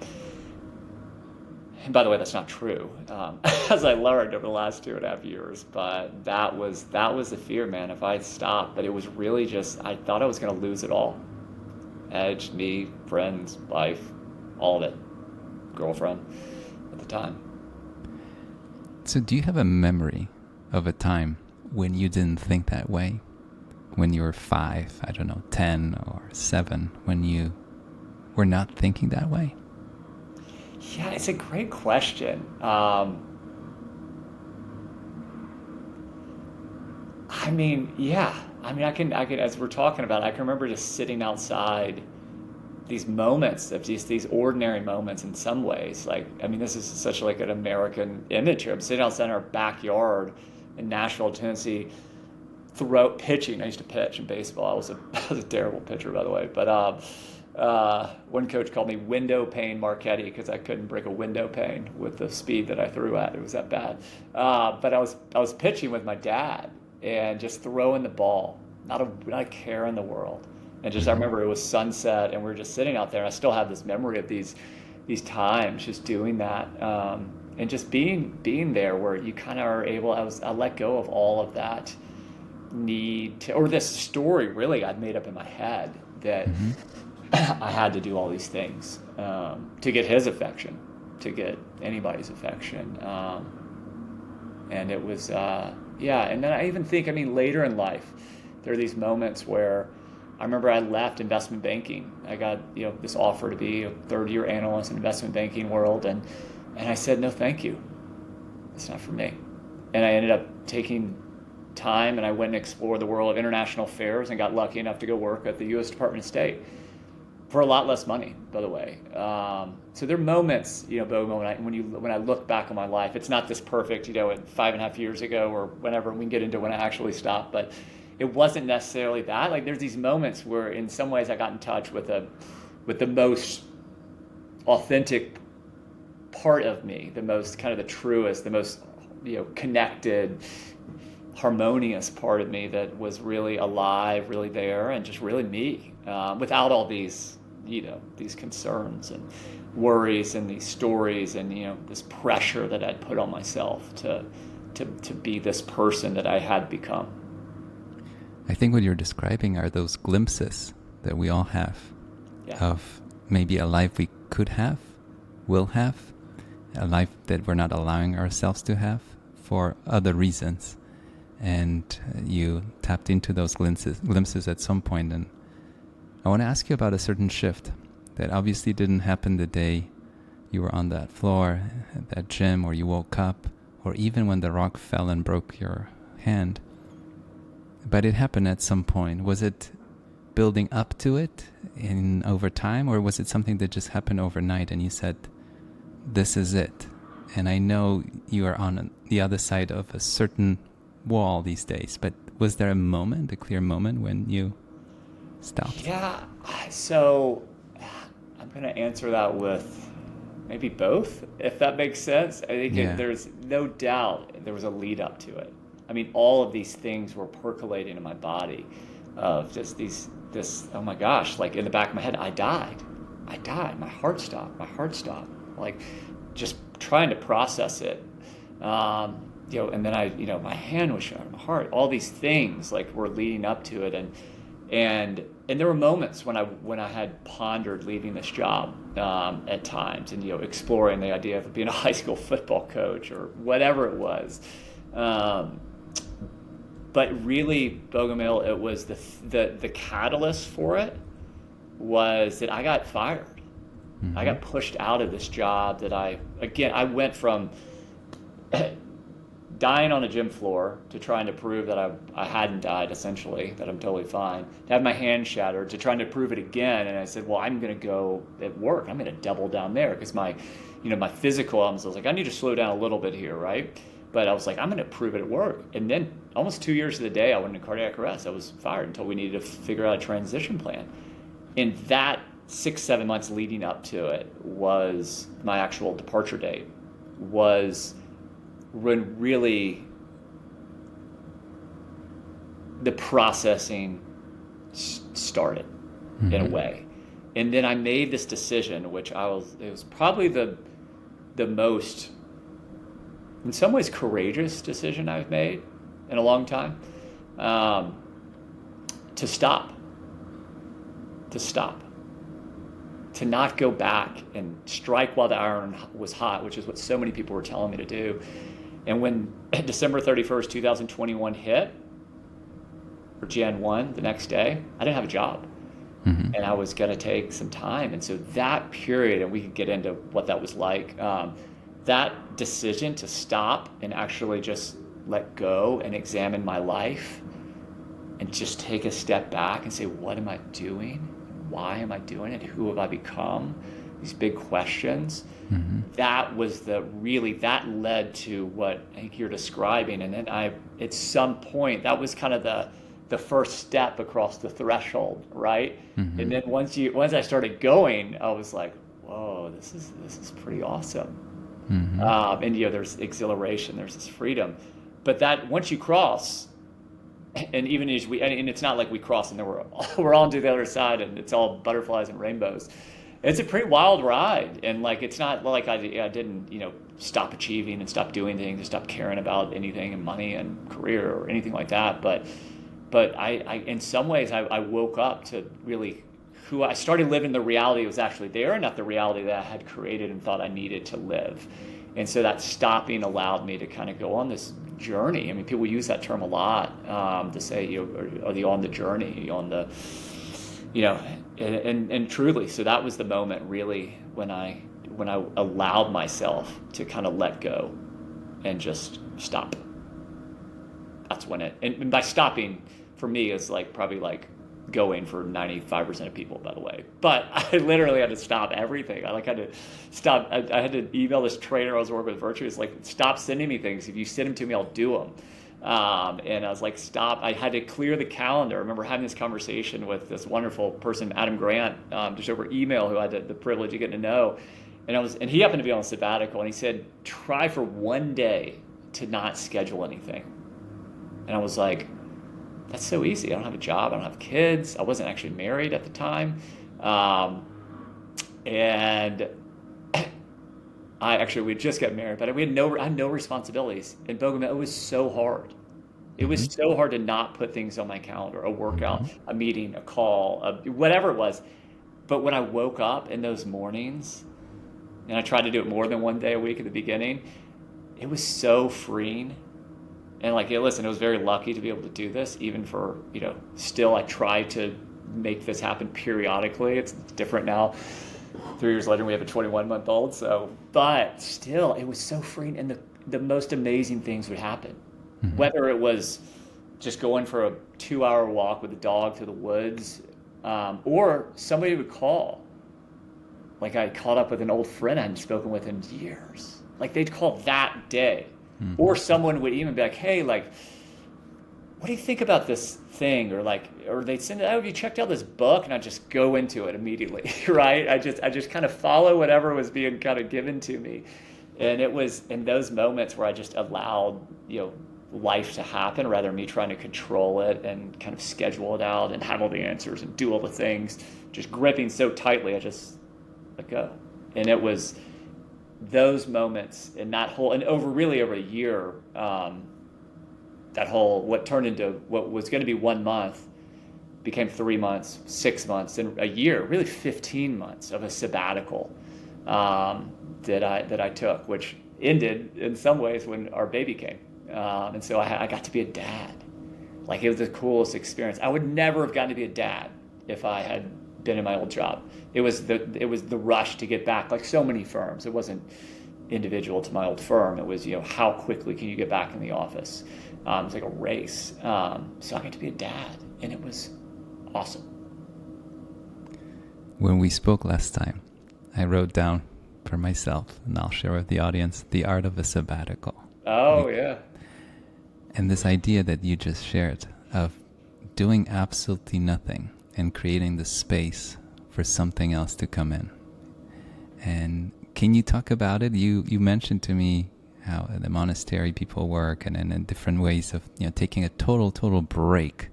[SPEAKER 1] And by the way, that's not true, as I learned over the last 2.5 years. But that was the fear, man. If I stopped, but it was really just, I thought I was going to lose it all. Edge, me, friends, life, all of it. Girlfriend at the time.
[SPEAKER 2] So do you have a memory of a time when you didn't think that way? When you were 5, I don't know, 10 or 7, when you were not thinking that way?
[SPEAKER 1] Yeah, it's a great question. I can, as we're talking about, I can remember just sitting outside these moments of just these ordinary moments in some ways. This is such an American image here. I'm sitting outside in our backyard in Nashville, Tennessee, pitching. I used to pitch in baseball. I was a terrible pitcher, by the way, but one coach called me window pane Marchetti because I couldn't break a window pane with the speed that I threw at. It was that bad. But I was pitching with my dad and just throwing the ball, not a care in the world. And I remember it was sunset and we were just sitting out there. And I still have this memory of these times just doing that, and just being there where you kind of are able. I let go of all of that need to, or this story really I'd made up in my head that I had to do all these things to get his affection, to get anybody's affection, and it was and then I even think, later in life, there are these moments where I remember I left investment banking. I got this offer to be a third-year analyst in investment banking world, and I said no, thank you. It's not for me. And I ended up taking time, and I went and explored the world of international affairs, and got lucky enough to go work at the U.S. Department of State for a lot less money, by the way. So there are moments, Bo, when I look back on my life, it's not this perfect, 5.5 years ago or whenever. We can get into when I actually stopped, but it wasn't necessarily that. There's these moments where, in some ways, I got in touch with the most authentic part of me, the most kind of the truest, the most connected, harmonious part of me that was really alive, really there, and just really me, without all these these concerns and worries and these stories and this pressure that I'd put on myself to be this person that I had become.
[SPEAKER 2] I think what you're describing are those glimpses that we all have of maybe a life we could have, will have, a life that we're not allowing ourselves to have for other reasons. And you tapped into those glimpses at some point. And I want to ask you about a certain shift that obviously didn't happen the day you were on that floor at that gym, or you woke up, or even when the rock fell and broke your hand. But it happened at some point. Was it building up to it in over time, or was it something that just happened overnight and you said, this is it? And I know you are on the other side of a certain wall these days, but was there a moment, a clear moment when you stopped?
[SPEAKER 1] Yeah, so I'm going to answer that with maybe both, if that makes sense. I think there's no doubt there was a lead up to it. I mean, all of these things were percolating in my body of just this, oh my gosh, like in the back of my head, I died. My heart stopped. Like just trying to process it. And then my hand was shut, my heart, all these things like were leading up to it. And there were moments when I had pondered leaving this job at times, and exploring the idea of being a high school football coach or whatever it was. But really, Bogomil, it was the catalyst for it was that I got fired. Mm-hmm. I got pushed out of this job that I went from dying on a gym floor to trying to prove that I hadn't died, essentially, that I'm totally fine, to have my hand shattered, to trying to prove it again. And I said, well, I'm going to go at work. I'm going to double down there because my physical, I was like, I need to slow down a little bit here, right? But I was like, I'm going to prove it at work. And then almost 2 years to the day, I went into cardiac arrest. I was fired until we needed to figure out a transition plan. And that 6-7 months leading up to it was my actual departure date, was when really the processing started, mm-hmm. in a way. And then I made this decision, which it was probably the most, in some ways, courageous decision I've made in a long time, to stop, to not go back and strike while the iron was hot, which is what so many people were telling me to do. And when December 31st, 2021 hit, or Jan 1, the next day, I didn't have a job. Mm-hmm. And I was going to take some time. And so that period, and we could get into what that was like, that decision to stop and actually just let go and examine my life and just take a step back and say, what am I doing? Why am I doing it? Who have I become? These big questions. Mm-hmm. That led to what I think you're describing. And then at some point, that was kind of the first step across the threshold, right? Mm-hmm. And then once I started going, I was like, whoa, this is pretty awesome. Mm-hmm. And there's exhilaration, there's this freedom. But that once you cross, and even as and it's not like we cross and then we're on to the other side and it's all butterflies and rainbows. It's a pretty wild ride, and like it's not like I didn't stop achieving and stop doing things and stop caring about anything and money and career or anything like that. But I in some ways I woke up to really who I started living the reality that was actually there, and not the reality that I had created and thought I needed to live. And so that stopping allowed me to kind of go on this journey. I mean, people use that term a lot to say, are you on the journey? Are you on the, and truly, so that was the moment really when I allowed myself to kind of let go and just stop. That's when and by stopping for me is probably going for 95% of people, by the way. But I literally had to stop everything. I had to stop. I had to email this trainer I was working with virtually. It's stop sending me things. If you send them to me, I'll do them. And I was like, stop. I had to clear the calendar. I remember having this conversation with this wonderful person, Adam Grant, just over email, who I had the privilege of getting to know. And he happened to be on a sabbatical, and he said, try for one day to not schedule anything. And I was like, that's so easy. I don't have a job. I don't have kids. I wasn't actually married at the time. And we just got married, but I had no responsibilities. And Bogomil, it was so hard. It was so hard to not put things on my calendar, a workout, a meeting, a call, whatever it was. But when I woke up in those mornings, and I tried to do it more than one day a week at the beginning. It was so freeing. And like, yeah, listen, I was very lucky to be able to do this, even for, still I try to make this happen periodically. It's different now. 3 years later, we have a 21-month-old. So, but still, it was so freeing. And the most amazing things would happen.
[SPEAKER 2] Mm-hmm.
[SPEAKER 1] Whether it was just going for a 2-hour walk with the dog through the woods, or somebody would call. Like I caught up with an old friend I hadn't spoken with in years. Like they'd call that day. Mm-hmm. Or someone would even be like, hey, like, what do you think about this thing? Or they'd send it, oh, have you checked out this book? And I'd just go into it immediately, right? I just kind of follow whatever was being kind of given to me. And it was in those moments where I just allowed, life to happen rather than me trying to control it and kind of schedule it out and have all the answers and do all the things, just gripping so tightly, I just let go. And it was those moments and over a year, that whole, what turned into what was going to be 1 month became 3 months, 6 months, and a year, really 15 months of a sabbatical that I took, which ended in some ways when our baby came. And so I got to be a dad. Like it was the coolest experience. I would never have gotten to be a dad if I had been in my old job. It was the rush to get back, like so many firms. It wasn't individual to my old firm. It was, how quickly can you get back in the office? It was like a race. So I got to be a dad, and it was awesome.
[SPEAKER 2] When we spoke last time, I wrote down for myself, and I'll share with the audience, the art of a sabbatical.
[SPEAKER 1] Oh, yeah.
[SPEAKER 2] And this idea that you just shared of doing absolutely nothing and creating the space for something else to come in. And can you talk about it? You mentioned to me how at the monastery people work and in different ways of taking a total break,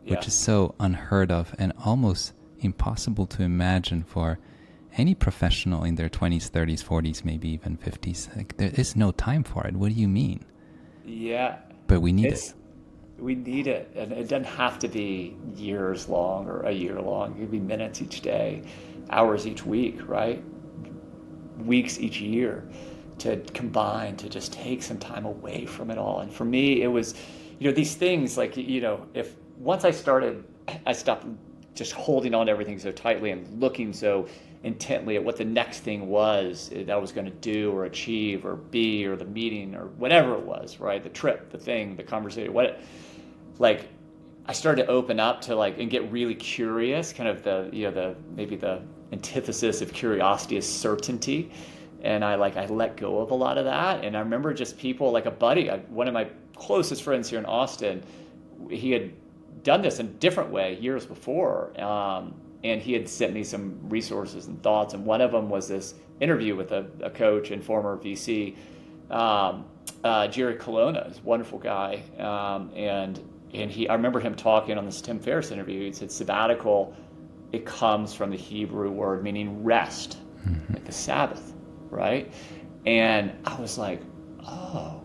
[SPEAKER 2] which is so unheard of and almost impossible to imagine for any professional in their 20s, 30s, 40s, maybe even 50s. Like there is no time for it. What do you mean?
[SPEAKER 1] Yeah.
[SPEAKER 2] But we need it.
[SPEAKER 1] We need it. And it doesn't have to be years long or a year long. It could be minutes each day, hours each week, right? Weeks each year to combine, to just take some time away from it all. And for me, it was, these things like, if once I stopped just holding on to everything so tightly and looking so intently at what the next thing was that I was going to do or achieve or be, or the meeting or whatever it was, right? The trip, the thing, the conversation, I started to open up to and get really curious, kind of maybe the antithesis of curiosity is certainty. And I let go of a lot of that. And I remember just people like a buddy, one of my closest friends here in Austin, he had done this in a different way years before. And he had sent me some resources and thoughts. And one of them was this interview with a coach and former VC, Jerry Colonna, is a wonderful guy. And I remember him talking on this Tim Ferriss interview. He said sabbatical, it comes from the Hebrew word meaning rest, like the Sabbath, right? And I was like, oh,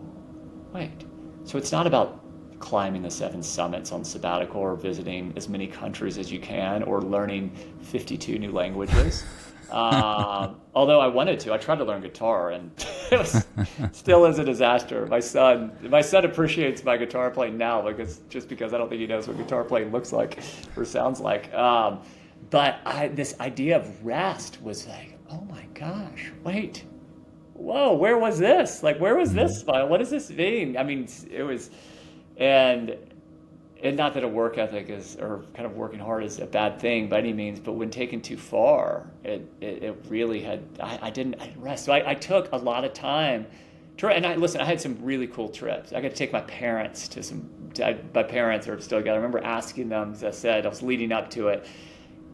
[SPEAKER 1] wait. So it's not about climbing the 7 summits on sabbatical or visiting as many countries as you can or learning 52 new languages. Although I wanted to. I tried to learn guitar and it still is a disaster. My son appreciates my guitar playing now because I don't think he knows what guitar playing looks like or sounds like. But this idea of rest was like, oh my gosh, wait, whoa, where was this? Where was this smile? What does this mean? I mean, it was... And not that a work ethic or kind of working hard is a bad thing by any means, but when taken too far, it really I didn't rest. So I took a lot of time and I had some really cool trips. I got to take my parents my parents are still together. I remember asking them, as I said, I was leading up to it.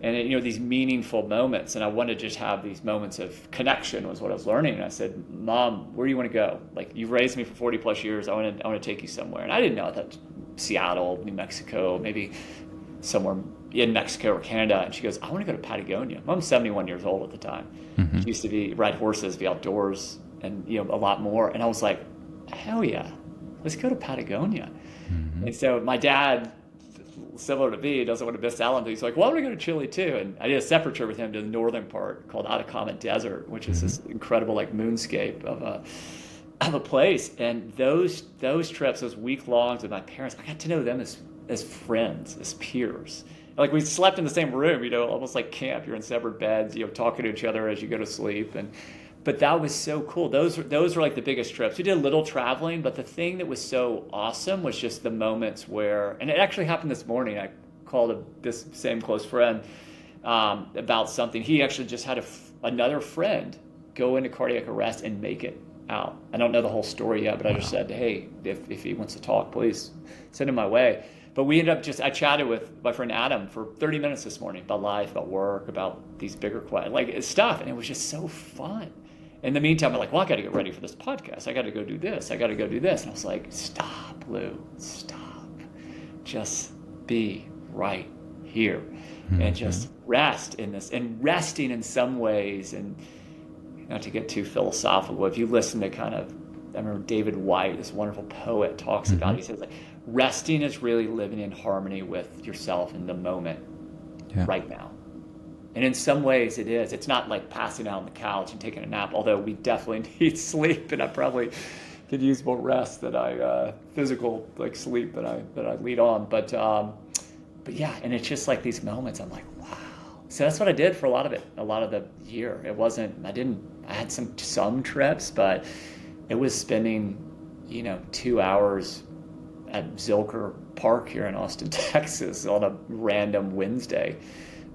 [SPEAKER 1] And these meaningful moments, and I wanted to just have these moments of connection was what I was learning. And I said, Mom, where do you want to go? You've raised me for 40 plus years. I want to take you somewhere. And I didn't know that Seattle, New Mexico, maybe somewhere in Mexico or Canada. And she goes, I want to go to Patagonia. Mom's 71 years old at the time. Mm-hmm. She used to ride horses, be outdoors, and a lot more. And I was like, hell yeah, let's go to Patagonia. Mm-hmm. And so my dad similar to me, doesn't want to miss out on things. He's like, well, I'm going to go to Chile too. And I did a separate trip with him to the northern part called Atacama Desert, which is this incredible like moonscape of a place. And those trips, those week longs with my parents, I got to know them as friends, as peers. Like we slept in the same room, almost like camp. You're in separate beds, talking to each other as you go to sleep. But that was so cool. Those were like the biggest trips. We did a little traveling, but the thing that was so awesome was just the moments where, and it actually happened this morning. I called this same close friend about something. He actually just had another friend go into cardiac arrest and make it out. I don't know the whole story yet, but I just said, hey, if he wants to talk, please send him my way. But we ended up I chatted with my friend Adam for 30 minutes this morning about life, about work, about these bigger stuff. And it was just so fun. In the meantime, I'm like, well, I got to get ready for this podcast. I got to go do this. I got to go do this. And I was like, stop, Lou, stop. Just be right here and just rest in this. And resting in some ways, and not to get too philosophical, if you listen to I remember David White, this wonderful poet, talks about, he says, like, resting is really living in harmony with yourself in the moment right now. And in some ways it is. It's not like passing out on the couch and taking a nap, although we definitely need sleep, and I probably could use more rest than physical like sleep that I lead on. But yeah, and it's just like these moments I'm like, wow. So that's what I did for a lot of the year. It wasn't, I had some trips, but it was spending, 2 hours at Zilker Park here in Austin, Texas on a random Wednesday.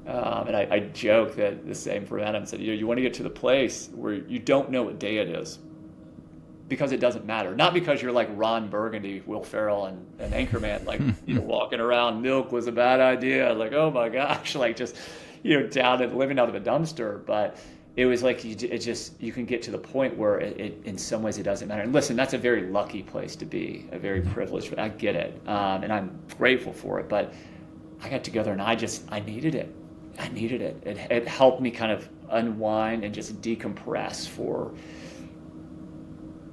[SPEAKER 1] And I joke that the same for Adam said, you want to get to the place where you don't know what day it is because it doesn't matter. Not because you're like Ron Burgundy, Will Ferrell, and Anchorman, like, walking around, milk was a bad idea. Like, oh my gosh, like just, down and living out of a dumpster. But it was like, you can get to the point where it in some ways it doesn't matter. And listen, that's a very lucky place to be, a very privileged, I get it. And I'm grateful for it, but I got to go there and I needed it. I needed it. It helped me kind of unwind and just decompress for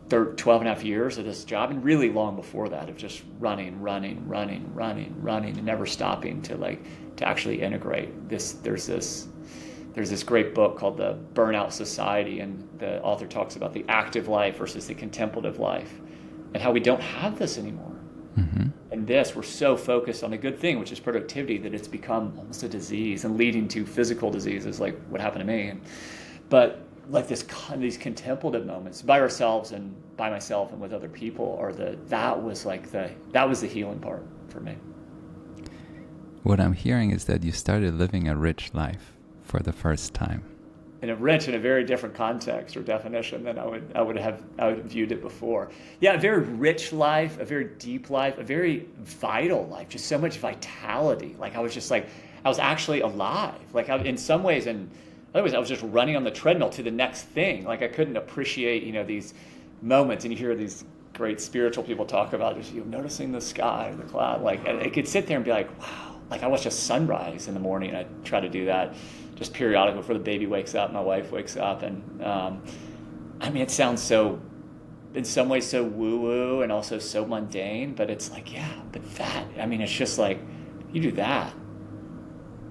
[SPEAKER 1] 12 and a half years of this job, and really long before that, of just running, and never stopping to actually integrate this. There's this great book called The Burnout Society, and the author talks about the active life versus the contemplative life and how we don't have this anymore. And we're so focused on a good thing, which is productivity, that it's become almost a disease and leading to physical diseases like what happened to me. But like these contemplative moments by ourselves and by myself and with other people that was the healing part for me.
[SPEAKER 2] What I'm hearing is that you started living a rich life for the first time.
[SPEAKER 1] In a very different context or definition than I would have viewed it before. Yeah, a very rich life, a very deep life, a very vital life, just so much vitality. Like I was actually alive. Like in some ways, and otherwise I was just running on the treadmill to the next thing. Like I couldn't appreciate, these moments, and you hear these great spiritual people talk about just noticing the sky, the cloud. Like I could sit there and be like, wow. Like I watch a sunrise in the morning. I try to do that just periodically before the baby wakes up, my wife wakes up. And it sounds so, in some ways, so woo-woo and also so mundane, but it's like, yeah, but it's just like, you do that,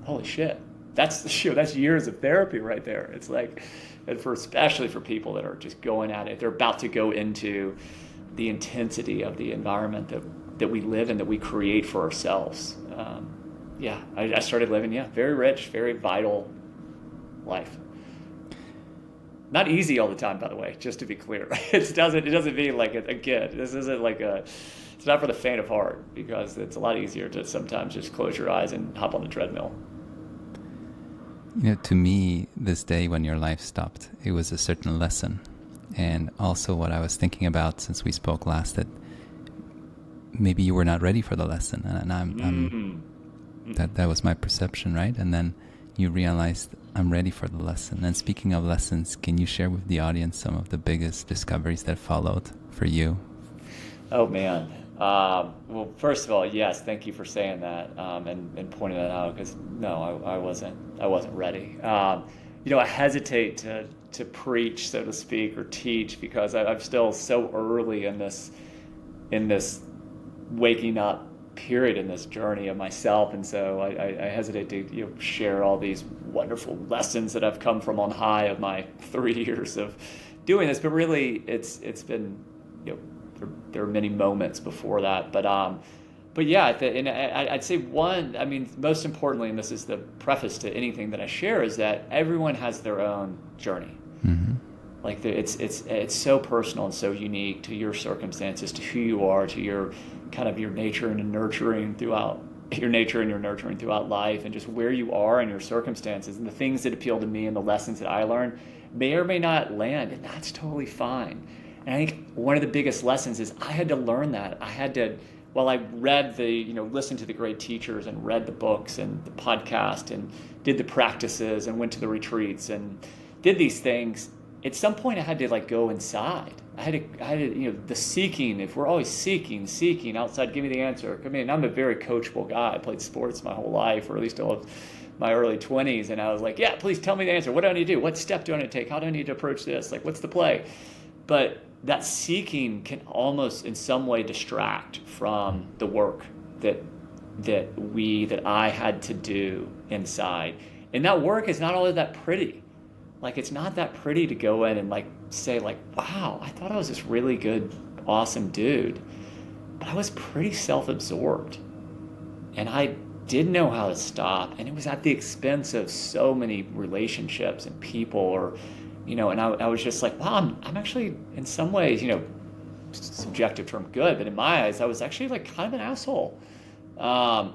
[SPEAKER 1] holy shit. That's years of therapy right there. It's like, and especially for people that are just going at it, they're about to go into the intensity of the environment that we live in, that we create for ourselves. I started living, very rich, very vital life. Not easy all the time, by the way, just to be clear. It doesn't mean like, again, this isn't like it's not for the faint of heart, because it's a lot easier to sometimes just close your eyes and hop on the treadmill.
[SPEAKER 2] To me, this day when your life stopped, it was a certain lesson. And also what I was thinking about since we spoke last, that maybe you were not ready for the lesson. And that was my perception, right? And then you realized, I'm ready for the lesson. And speaking of lessons, can you share with the audience some of the biggest discoveries that followed for you? Oh, man.
[SPEAKER 1] Well, first of all, yes, thank you for saying that and pointing that out, because no, I wasn't ready. I hesitate to preach, so to speak, or teach, because I'm still so early in this waking up period in this journey of myself. And so I hesitate to share all these wonderful lessons that have come from on high of my 3 years of doing this, but really it's been, there are many moments before that, but yeah, and I'd say most importantly, and this is the preface to anything that I share, is that everyone has their own journey.
[SPEAKER 2] Mm-hmm.
[SPEAKER 1] Like it's so personal and so unique to your circumstances, to who you are, to your kind of your nature and nurturing throughout life, and just where you are and your circumstances, and the things that appeal to me and the lessons that I learned may or may not land, and that's totally fine. And I think one of the biggest lessons is I had to learn that. I had to, while I read listened to the great teachers and read the books and the podcast and did the practices and went to the retreats and did these things, at some point I had to go inside. I had to, the seeking, if we're always seeking outside, give me the answer. I mean, I'm a very coachable guy. I played sports my whole life, or at least all of my early 20s. And I was like, yeah, please tell me the answer. What do I need to do? What step do I need to take? How do I need to approach this? What's the play? But that seeking can almost in some way distract from the work that I had to do inside. And that work is not always that pretty. It's not that pretty to go in and say wow, I thought I was this really good, awesome dude, but I was pretty self-absorbed, and I didn't know how to stop, and it was at the expense of so many relationships and people, or and I was just wow, I'm actually in some ways, subjective term good, but in my eyes I was actually kind of an asshole a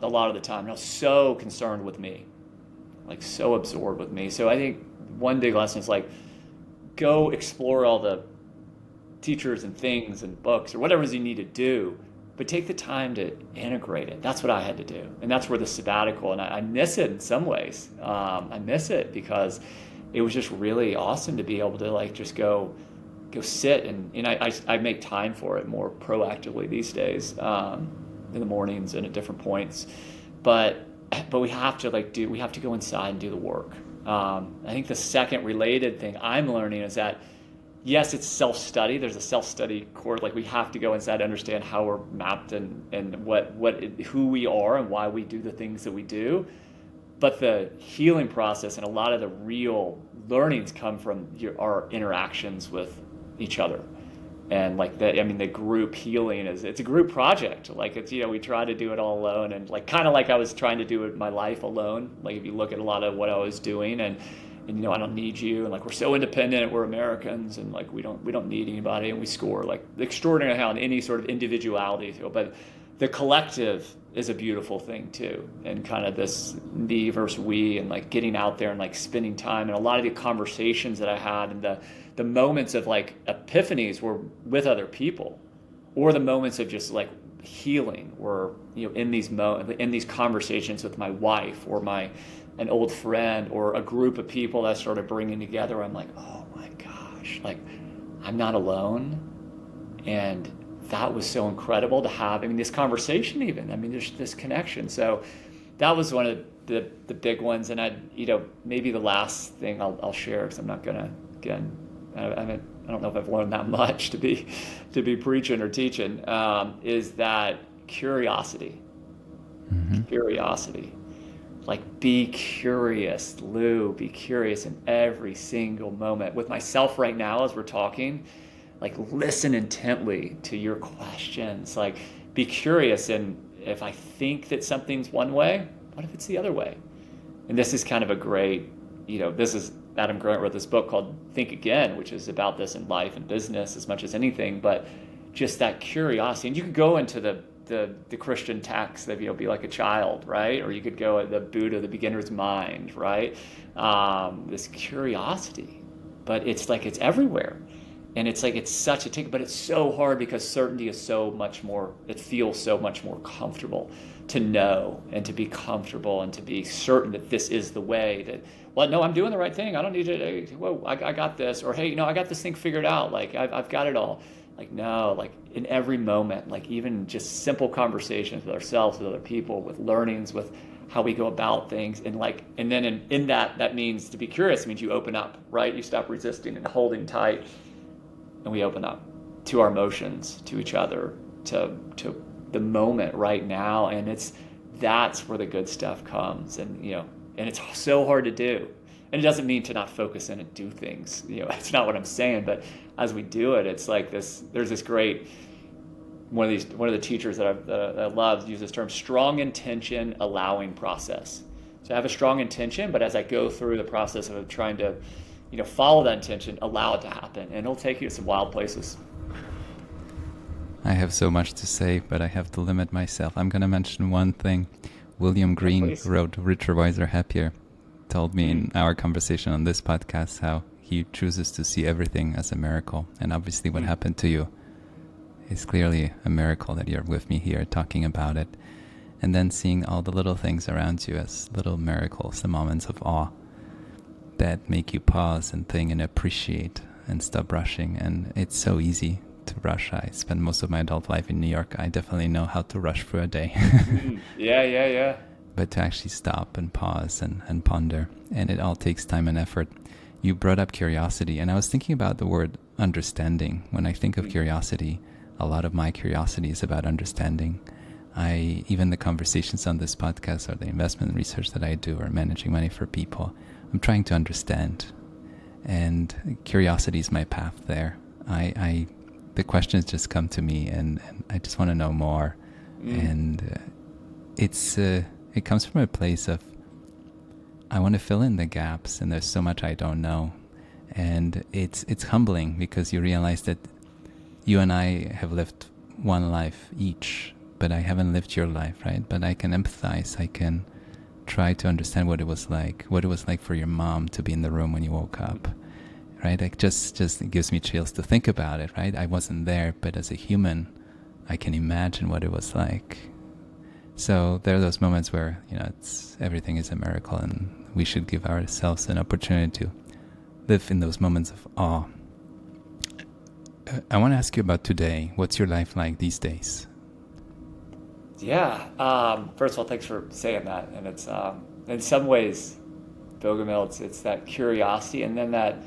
[SPEAKER 1] lot of the time, and I was so concerned with me, so absorbed with me. So I think one big lesson is go explore all the teachers and things and books or whatever you need to do, but take the time to integrate it. That's what I had to do. And that's where the sabbatical, and I miss it in some ways. I miss it because it was just really awesome to be able to just go sit, and I make time for it more proactively these days, in the mornings and at different points. But we have to we have to go inside and do the work. I think the second related thing I'm learning is that, yes, it's self-study. There's a self-study core. We have to go inside to understand how we're mapped and who we are and why we do the things that we do. But the healing process and a lot of the real learnings come from our interactions with each other. And the group healing it's a group project. It's, we try to do it all alone, and kind of I was trying to do it my life alone. If you look at a lot of what I was doing, and I don't need you, and we're so independent, we're Americans, and we don't need anybody, and we score extraordinary how in any sort of individuality. But the collective is a beautiful thing too, and kind of this me versus we, and getting out there and spending time. And a lot of the conversations that I had and the moments of epiphanies were with other people, or the moments of just healing were in these conversations with my wife or an old friend or a group of people that I started bringing together. I'm oh my gosh, I'm not alone. And that was so incredible to have. This conversation even. There's this connection. So that was one of the big ones. And maybe the last thing I'll share, because I'm not gonna, again, I don't know if I've learned that much to be preaching or teaching, is that curiosity. Mm-hmm. Curiosity. Be curious, Lou. Be curious in every single moment. With myself right now as we're talking, listen intently to your questions. Be curious, and if I think that something's one way, what if it's the other way? And this is kind of a great, this is Adam Grant wrote this book called Think Again, which is about this in life and business as much as anything, but just that curiosity. And you could go into the Christian text that, be like a child, right? Or you could go at the Buddha, the beginner's mind, right? This curiosity, but it's it's everywhere. And it's such a take, but it's so hard because certainty is so much more, it feels so much more comfortable to know and to be comfortable and to be certain that this is the way that, no, I'm doing the right thing. I don't need to, whoa, I got this. Or, hey, I got this thing figured out. I've got it all. No, in every moment, even just simple conversations with ourselves, with other people, with learnings, with how we go about things. And then in that means to be curious means you open up, right? You stop resisting and holding tight. And we open up to our emotions, to each other, to the moment right now, and that's where the good stuff comes. And and it's so hard to do. And it doesn't mean to not focus in and do things. That's not what I'm saying. But as we do it, it's like this. There's this great one of the teachers that I love use this term: strong intention, allowing process. So I have a strong intention, but as I go through the process of trying to, follow that intention, allow it to happen, and it'll take you to some wild places.
[SPEAKER 2] I have so much to say, but I have to limit myself. I'm going to mention one thing. William Green wrote Richer, Wiser, Happier, told me in our conversation on this podcast how he chooses to see everything as a miracle. And obviously what happened to you is clearly a miracle that you're with me here talking about it. And then seeing all the little things around you as little miracles, the moments of awe that make you pause and think and appreciate and stop rushing. And it's so easy to rush. I spent most of my adult life in New York. I definitely know how to rush for a day.
[SPEAKER 1] Yeah.
[SPEAKER 2] But to actually stop and pause and ponder, and it all takes time and effort. You brought up curiosity, and I was thinking about the word understanding. When I think of curiosity, a lot of my curiosity is about understanding. Even the conversations on this podcast or the investment research that I do or managing money for people, I'm trying to understand. And curiosity is my path there. The questions just come to me, and I just want to know more. And it comes from a place of I want to fill in the gaps, and there's so much I don't know. And it's humbling because you realize that you and I have lived one life each, but I haven't lived your life, right? But I can empathize. I can try to understand what it was like for your mom to be in the room when you woke up, right? It just it gives me chills to think about it, right? I wasn't there, but as a human, I can imagine what it was like. So there are those moments where, everything is a miracle, and we should give ourselves an opportunity to live in those moments of awe. I want to ask you about today. What's your life like these days?
[SPEAKER 1] Yeah. First of all, thanks for saying that. And it's in some ways, Bogomil, it's that curiosity, and then that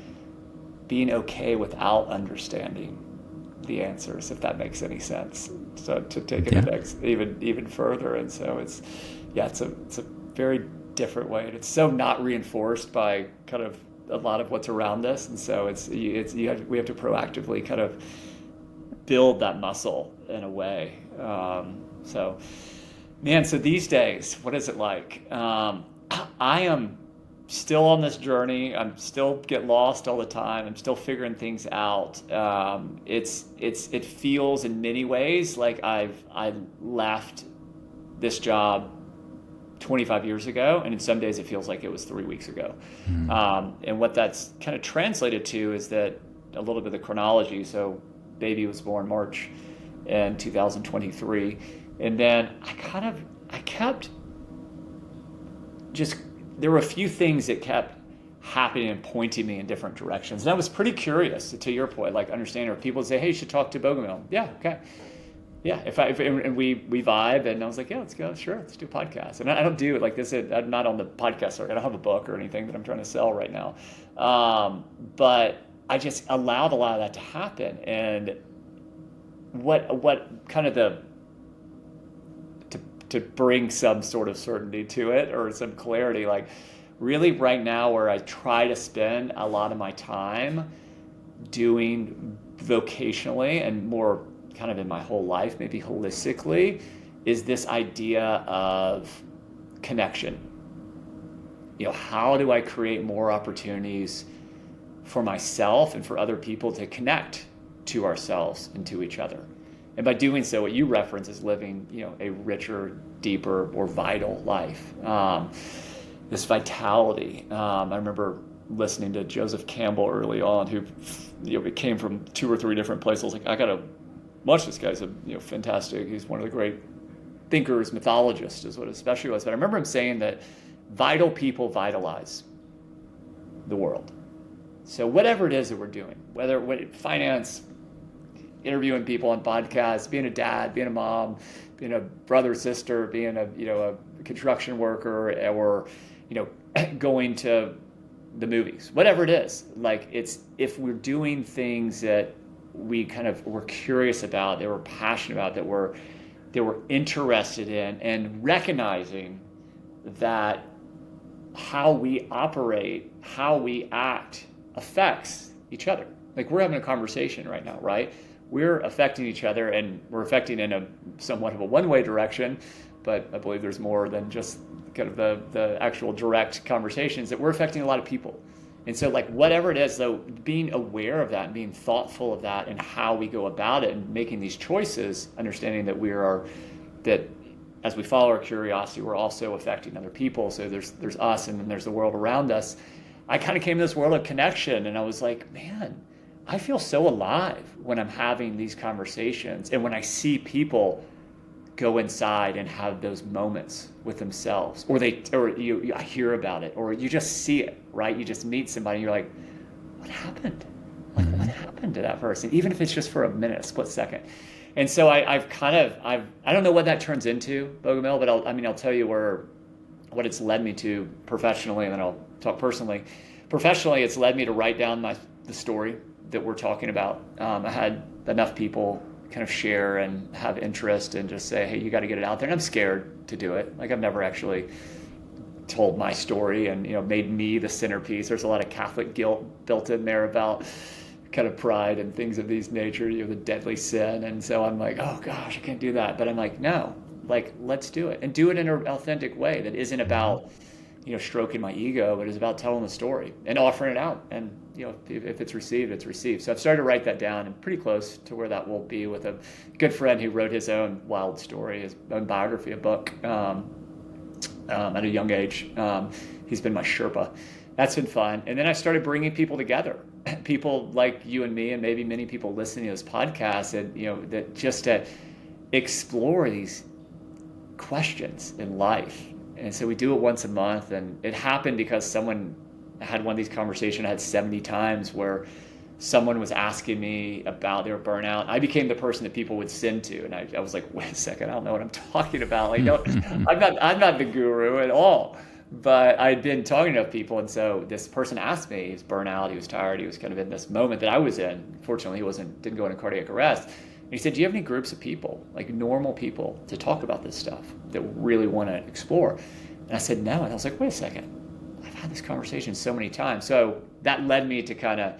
[SPEAKER 1] being okay without understanding the answers, if that makes any sense. So to take it next even further, and so it's a very different way, and it's so not reinforced by kind of a lot of what's around us, and so we have to proactively kind of build that muscle in a way. So these days, what is it like? I am still on this journey. I'm still get lost all the time. I'm still figuring things out. It feels in many ways like I left this job 25 years ago, and in some days it feels like it was 3 weeks ago. And what that's kind of translated to is that a little bit of the chronology. So baby was born March in 2023, and then I kept just, there were a few things that kept happening and pointing me in different directions. And I was pretty curious, to your point, like understanding, or people would say, hey, you should talk to Bogomil. Yeah, okay. Yeah, and we vibe, and I was like, yeah, let's go, sure, let's do a podcast. And I don't do it like this. I'm not on the podcast circuit. I don't have a book or anything that I'm trying to sell right now. But I just allowed a lot of that to happen. And what kind of to bring some sort of certainty to it, or some clarity, like really right now where I try to spend a lot of my time doing vocationally and more kind of in my whole life, maybe holistically, is this idea of connection. How do I create more opportunities for myself and for other people to connect to ourselves and to each other? And by doing so, what you reference is living, a richer, deeper, more vital life. This vitality. I remember listening to Joseph Campbell early on, who, came from 2 or 3 different places. I was like, I gotta watch this guy's fantastic. He's one of the great thinkers, mythologists is what it especially was. But I remember him saying that vital people vitalize the world. So whatever it is that we're doing, whether finance, interviewing people on podcasts, being a dad, being a mom, being a brother, sister, being a construction worker, or going to the movies, whatever it is, like if we're doing things that we're curious about, that we're passionate about, that we're that were interested in and recognizing that how we operate, how we act affects each other. Like we're having a conversation right now, right? We're affecting each other, and we're affecting in a somewhat of a one-way direction, but I believe there's more than just kind of the actual direct conversations, that we're affecting a lot of people. And so like whatever it is though, being aware of that and being thoughtful of that and how we go about it and making these choices, understanding that that as we follow our curiosity, we're also affecting other people. So there's us, and then there's the world around us. I kind of came to this world of connection, and I was like, man, I feel so alive when I'm having these conversations, and when I see people go inside and have those moments with themselves, or I hear about it, or you just see it, right? You just meet somebody, and you're like, what happened? Like, what happened to that person? Even if it's just for a minute, a split second. And so I don't know what that turns into, Bogomil, but I'll tell you what it's led me to professionally, and then I'll talk personally. Professionally, it's led me to write down the story that we're talking about. I had enough people kind of share and have interest and just say, hey, you got to get it out there. And I'm scared to do it. Like I've never actually told my story and, made me the centerpiece. There's a lot of Catholic guilt built in there about kind of pride and things of these nature, the deadly sin. And so I'm like, oh gosh, I can't do that. But I'm like, no, like, let's do it, and do it in an authentic way that isn't about, stroking my ego, but is about telling the story and offering it out. And, if it's received, it's received. So I've started to write that down, and pretty close to where that will be with a good friend who wrote his own wild story, his own biography, a book, at a young age. He's been my Sherpa. That's been fun. And then I started bringing people together, people like you and me, and maybe many people listening to this podcast, and, that just to explore these questions in life. And so we do it once a month, and it happened because someone had one of these conversations I had 70 times where someone was asking me about their burnout. I became the person that people would send to, and I was like, wait a second, I don't know what I'm talking about. Like, no, I'm not the guru at all. But I'd been talking to people, and so this person asked me, he's burnout, he was tired, he was kind of in this moment that I was in. Fortunately, he didn't go into cardiac arrest. And he said, do you have any groups of people, like normal people, to talk about this stuff that really want to explore? And I said, no. And I was like, wait a second, I've had this conversation so many times. So that led me to kind of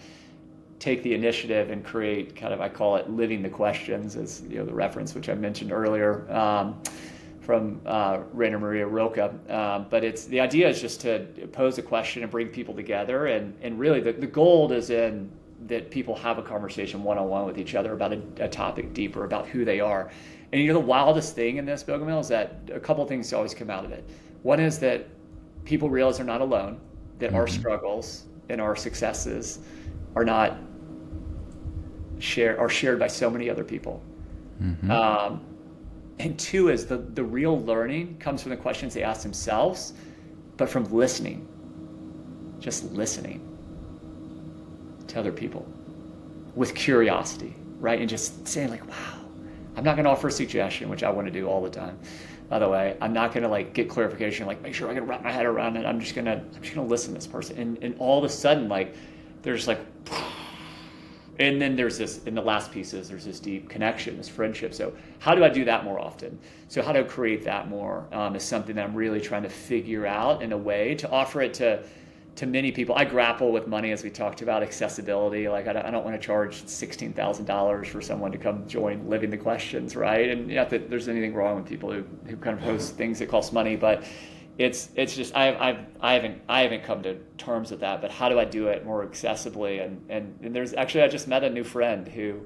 [SPEAKER 1] take the initiative and create kind of, I call it living the questions, as the reference which I mentioned earlier, from Rainer Maria Rilke. But the idea is just to pose a question and bring people together. And really the goal is in that people have a conversation one-on-one with each other about a topic deeper, about who they are. And the wildest thing in this, Bogomil, is that a couple of things always come out of it. One is that people realize they're not alone, that our struggles and our successes are shared by so many other people. And two is the real learning comes from the questions they ask themselves, but from listening, just listening to other people with curiosity, right? And just saying like, wow, I'm not going to offer a suggestion, which I want to do all the time. By the way, I'm not going to like get clarification, like make sure I can wrap my head around it. I'm just going to listen to this person. And all of a sudden, like there's like, and then there's this, in the last piece is there's this deep connection, this friendship. So how do I do that more often? So how to create that more is something that I'm really trying to figure out in a way to offer it to many people. I grapple with money, as we talked about, accessibility. Like I don't want to charge $16,000 for someone to come join Living the Questions, right? And not that there's anything wrong with people who kind of host things that cost money, but it's just I haven't come to terms with that. But how do I do it more accessibly? And there's actually, I just met a new friend who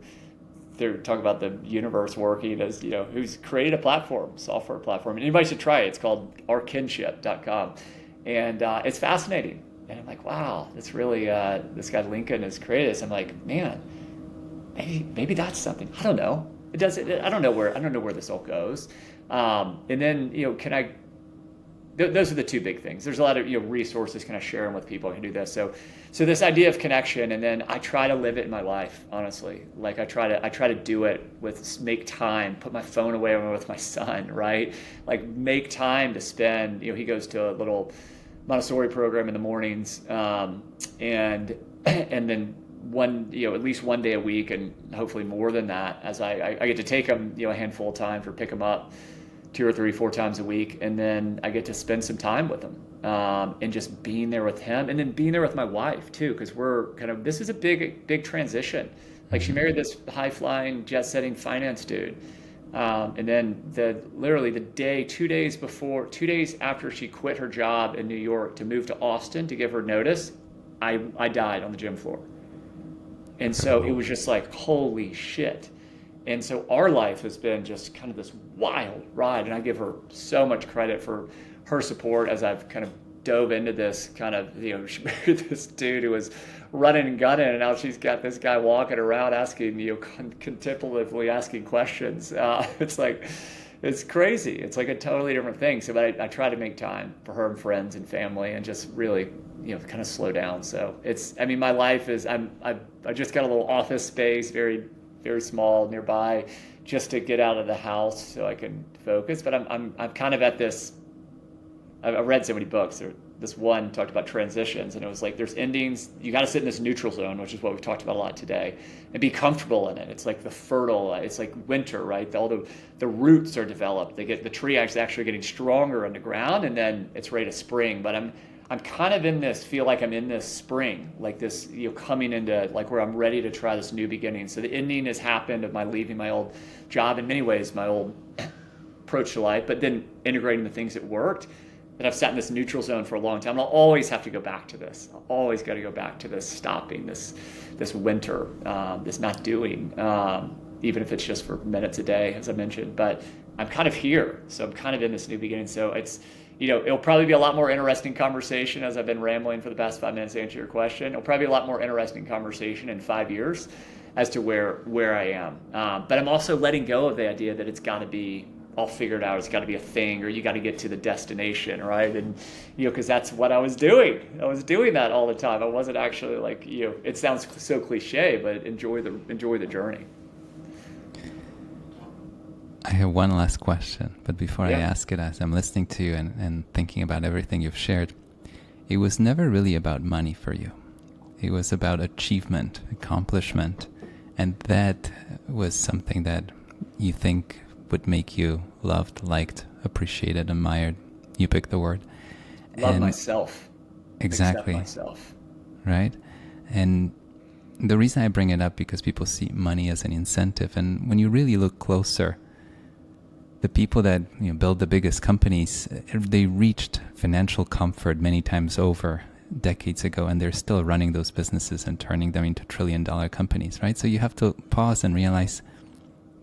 [SPEAKER 1] they're talking about the universe working as who's created a platform, software platform, and anybody should try it. It's called ourkinship.com, and it's fascinating. And I'm like, wow, that's really this guy Lincoln has created this. I'm like, man, maybe that's something. I don't know. I don't know where this all goes. And then can I? Those are the two big things. There's a lot of resources. Can I share them with people? I can do this. So this idea of connection, and then I try to live it in my life. Honestly, like I try to do it make time. Put my phone away when I'm with my son. Right, like make time to spend. He goes to a little Montessori program in the mornings, and then at least one day a week, and hopefully more than that, as I get to take him, a handful of times or pick him up 2 or 3, 4 times a week. And then I get to spend some time with him, and just being there with him, and then being there with my wife too, because this is a big transition. Like, she married this high flying, jet setting finance dude. And then literally 2 days after she quit her job in New York to move to Austin to give her notice, I died on the gym floor. And so it was just like, holy shit. And so our life has been just kind of this wild ride. And I give her so much credit for her support as I've kind of dove into this kind of, she married this dude who was running and gunning, and now she's got this guy walking around asking, contemplatively asking questions. It's crazy. It's like a totally different thing. So, but I try to make time for her and friends and family, and just really, kind of slow down. So my life is, I just got a little office space, very, very small nearby, just to get out of the house so I can focus. But I'm kind of at this. I've read so many books. This one talked about transitions, and it was like, there's endings. You got to sit in this neutral zone, which is what we've talked about a lot today, and be comfortable in it. It's like it's like winter, right? All the roots are developed. The tree is actually getting stronger in the ground, and then it's ready to spring. But I'm kind of feel like I'm in this spring, like this, coming into like where I'm ready to try this new beginning. So the ending has happened of my leaving my old job, in many ways, my old approach to life, but then integrating the things that worked. That I've sat in this neutral zone for a long time. I'll always have to go back to this. I'll always got to go back to this stopping, this winter, this not doing, even if it's just for minutes a day, as I mentioned. But I'm kind of here, so I'm kind of in this new beginning. So it's, it'll probably be a lot more interesting conversation, as I've been rambling for the past 5 minutes to answer your question. It'll probably be a lot more interesting conversation in 5 years as to where I am. But I'm also letting go of the idea that it's got to be all figured out. It's got to be a thing, or you got to get to the destination, right? And because that's what I was doing. I was doing that all the time. I wasn't actually like, it sounds so cliche, but enjoy the journey.
[SPEAKER 2] I have one last question, but before I ask it, as I'm listening to you and thinking about everything you've shared, it was never really about money for you. It was about achievement, accomplishment, and that was something that you think would make you loved, liked, appreciated, admired. You pick the word.
[SPEAKER 1] Love myself.
[SPEAKER 2] Exactly.
[SPEAKER 1] Accept myself.
[SPEAKER 2] Right? And the reason I bring it up, because people see money as an incentive. And when you really look closer, the people that build the biggest companies, they reached financial comfort many times over decades ago, and they're still running those businesses and turning them into trillion-dollar companies, right? So you have to pause and realize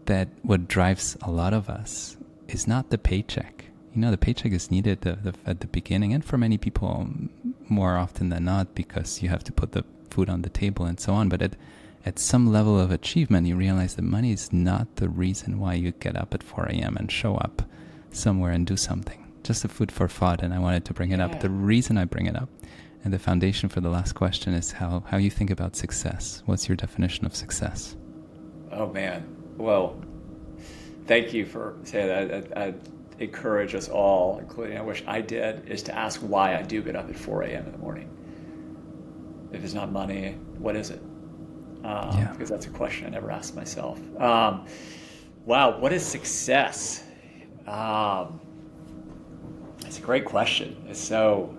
[SPEAKER 2] that what drives a lot of us is not the paycheck. The paycheck is needed at the beginning, and for many people more often than not, because you have to put the food on the table and so on. But at some level of achievement, you realize that money is not the reason why you get up at 4 a.m. and show up somewhere and do something. Just a food for thought, and I wanted to bring it up. The reason I bring it up, and the foundation for the last question, is how you think about success. What's your definition of success?
[SPEAKER 1] Oh, man. Well, thank you for saying that. I encourage us all, including I wish I did, is to ask why I do get up at 4 a.m. in the morning. If it's not money, what is it? Because that's a question I never asked myself. Wow, what is success? It's a great question. It's so...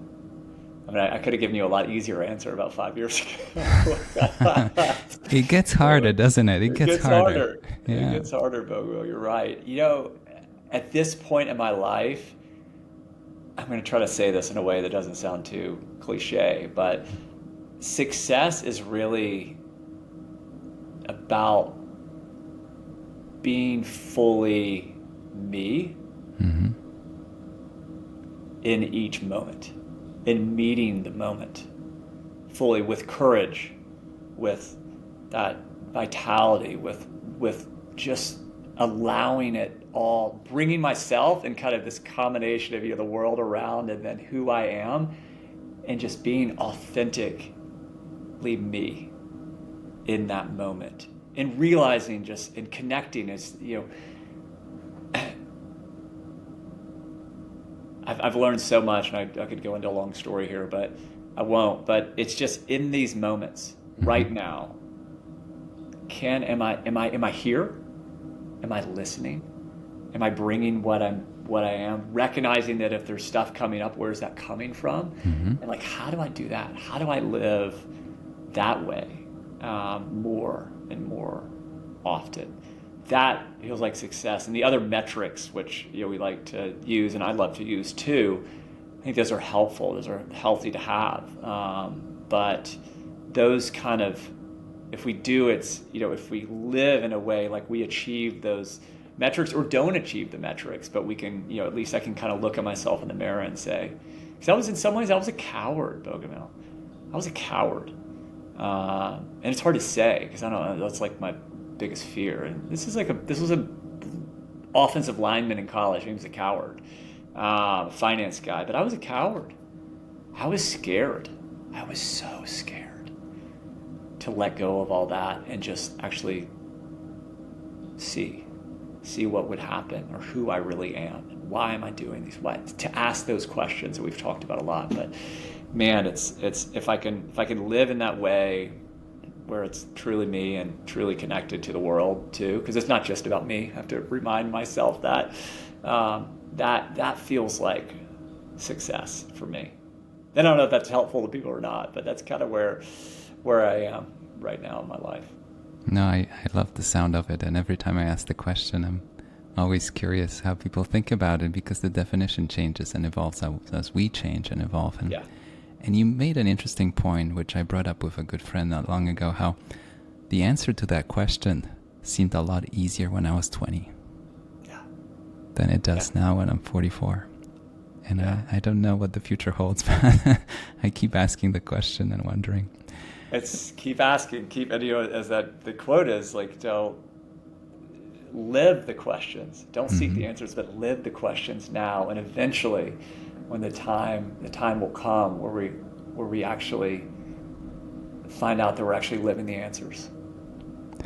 [SPEAKER 1] I could have given you a lot easier answer about 5 years ago.
[SPEAKER 2] It gets harder, doesn't it? It gets harder.
[SPEAKER 1] Yeah. It gets harder, Bogo. You're right. At this point in my life, I'm going to try to say this in a way that doesn't sound too cliche, but success is really about being fully me in each moment. In meeting the moment fully, with courage, with that vitality, with just allowing it all, bringing myself and kind of this combination of the world around and then who I am, and just being authentically me in that moment, and realizing just and connecting as I've learned so much, and I could go into a long story here, but I won't. But it's just in these moments right now, am I here? Am I listening? Am I bringing what I am? Recognizing that if there's stuff coming up, where's that coming from? And like, how do I do that? How do I live that way more and more often? That feels like success. And the other metrics, which we like to use, and I love to use too, I think those are helpful. Those are healthy to have. But those kind of, if we do it, if we live in a way like we achieve those metrics or don't achieve the metrics, but we can, at least I can kind of look at myself in the mirror and say, because in some ways I was a coward, Bogomil. I was a coward. And it's hard to say because I don't know, that's like my biggest fear. And this was a offensive lineman in college. He was a coward, finance guy, but I was a coward. I was scared. I was so scared to let go of all that and just actually see what would happen or who I really am and why am I doing these, to ask those questions that we've talked about a lot. But man, it's if I can live in that way where it's truly me and truly connected to the world too, because it's not just about me. I have to remind myself that that feels like success for me. And I don't know if that's helpful to people or not, but that's kind of where I am right now in my life.
[SPEAKER 2] No, I love the sound of it, and every time I ask the question, I'm always curious how people think about it, because the definition changes and evolves as we change and evolve. And, and you made an interesting point, which I brought up with a good friend not long ago, how the answer to that question seemed a lot easier when I was 20 than it does now when I'm 44. And I don't know what the future holds, but I keep asking the question and wondering.
[SPEAKER 1] It's keep asking, as the quote is, like, don't live the questions. Don't seek the answers, but live the questions now. And eventually, when the time will come where we actually find out that we're actually living the answers.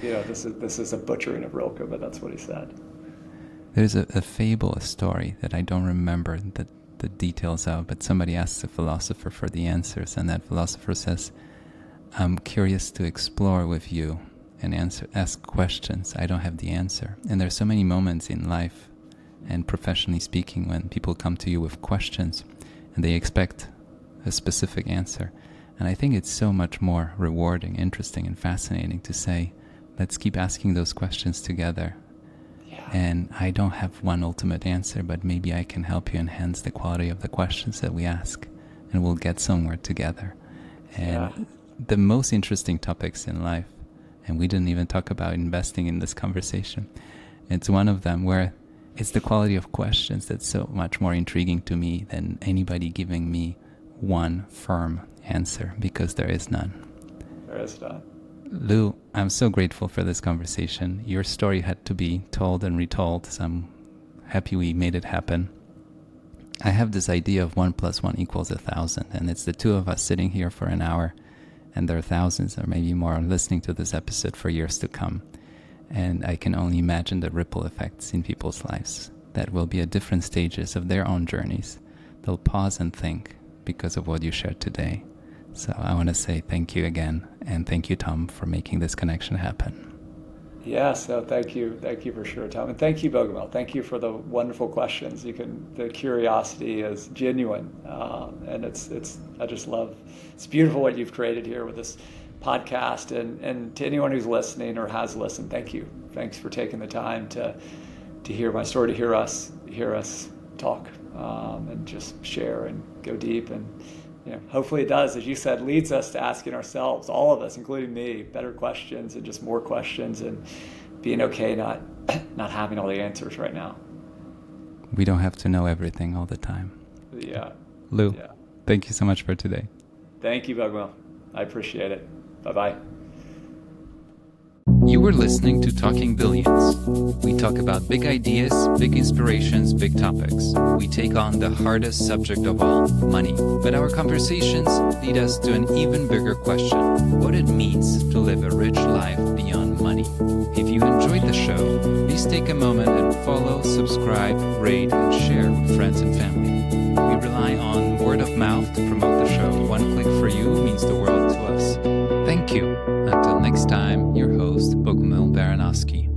[SPEAKER 1] This is a butchering of Rilke, but that's what he said.
[SPEAKER 2] There's a fable, a story that I don't remember the details of, but somebody asks a philosopher for the answers, and that philosopher says, I'm curious to explore with you and ask questions. I don't have the answer. And there's so many moments in life and professionally speaking when people come to you with questions and they expect a specific answer. And I think it's so much more rewarding, interesting, and fascinating to say, let's keep asking those questions together. And I don't have one ultimate answer, but maybe I can help you enhance the quality of the questions that we ask, and we'll get somewhere together. And the most interesting topics in life, and we didn't even talk about investing in this conversation, it's one of them where it's the quality of questions that's so much more intriguing to me than anybody giving me one firm answer, because there is none.
[SPEAKER 1] There is none.
[SPEAKER 2] Lou, I'm so grateful for this conversation. Your story had to be told and retold, so I'm happy we made it happen. I have this idea of 1 + 1 = 1,000, and it's the two of us sitting here for an hour, and there are thousands or maybe more listening to this episode for years to come. And I can only imagine the ripple effects in people's lives that will be at different stages of their own journeys. They'll pause and think because of what you shared today. So I want to say thank you again, and thank you, Tom, for making this connection happen.
[SPEAKER 1] Yes, no, thank you for sure, Tom, and thank you, Bogomil. Thank you for the wonderful questions. The curiosity is genuine, and I just love. It's beautiful what you've created here with this podcast, and to anyone who's listening or has listened, thank you. Thanks for taking the time to hear my story, to hear us talk, and just share and go deep. And hopefully it does, as you said, leads us to asking ourselves, all of us, including me, better questions and just more questions, and being okay not having all the answers right now.
[SPEAKER 2] We don't have to know everything all the time.
[SPEAKER 1] Yeah.
[SPEAKER 2] Lou, thank you so much for today.
[SPEAKER 1] Thank you, Bogomil. I appreciate it. Bye-bye.
[SPEAKER 2] You were listening to Talking Billions. We talk about big ideas, big inspirations, big topics. We take on the hardest subject of all, money. But our conversations lead us to an even bigger question: what it means to live a rich life beyond money. If you enjoyed the show, please take a moment and follow, subscribe, rate, and share with friends and family. We rely on word of mouth to promote the show. One click for you means the world to us. Thank you. I'm your host, Bogumil Baranowski.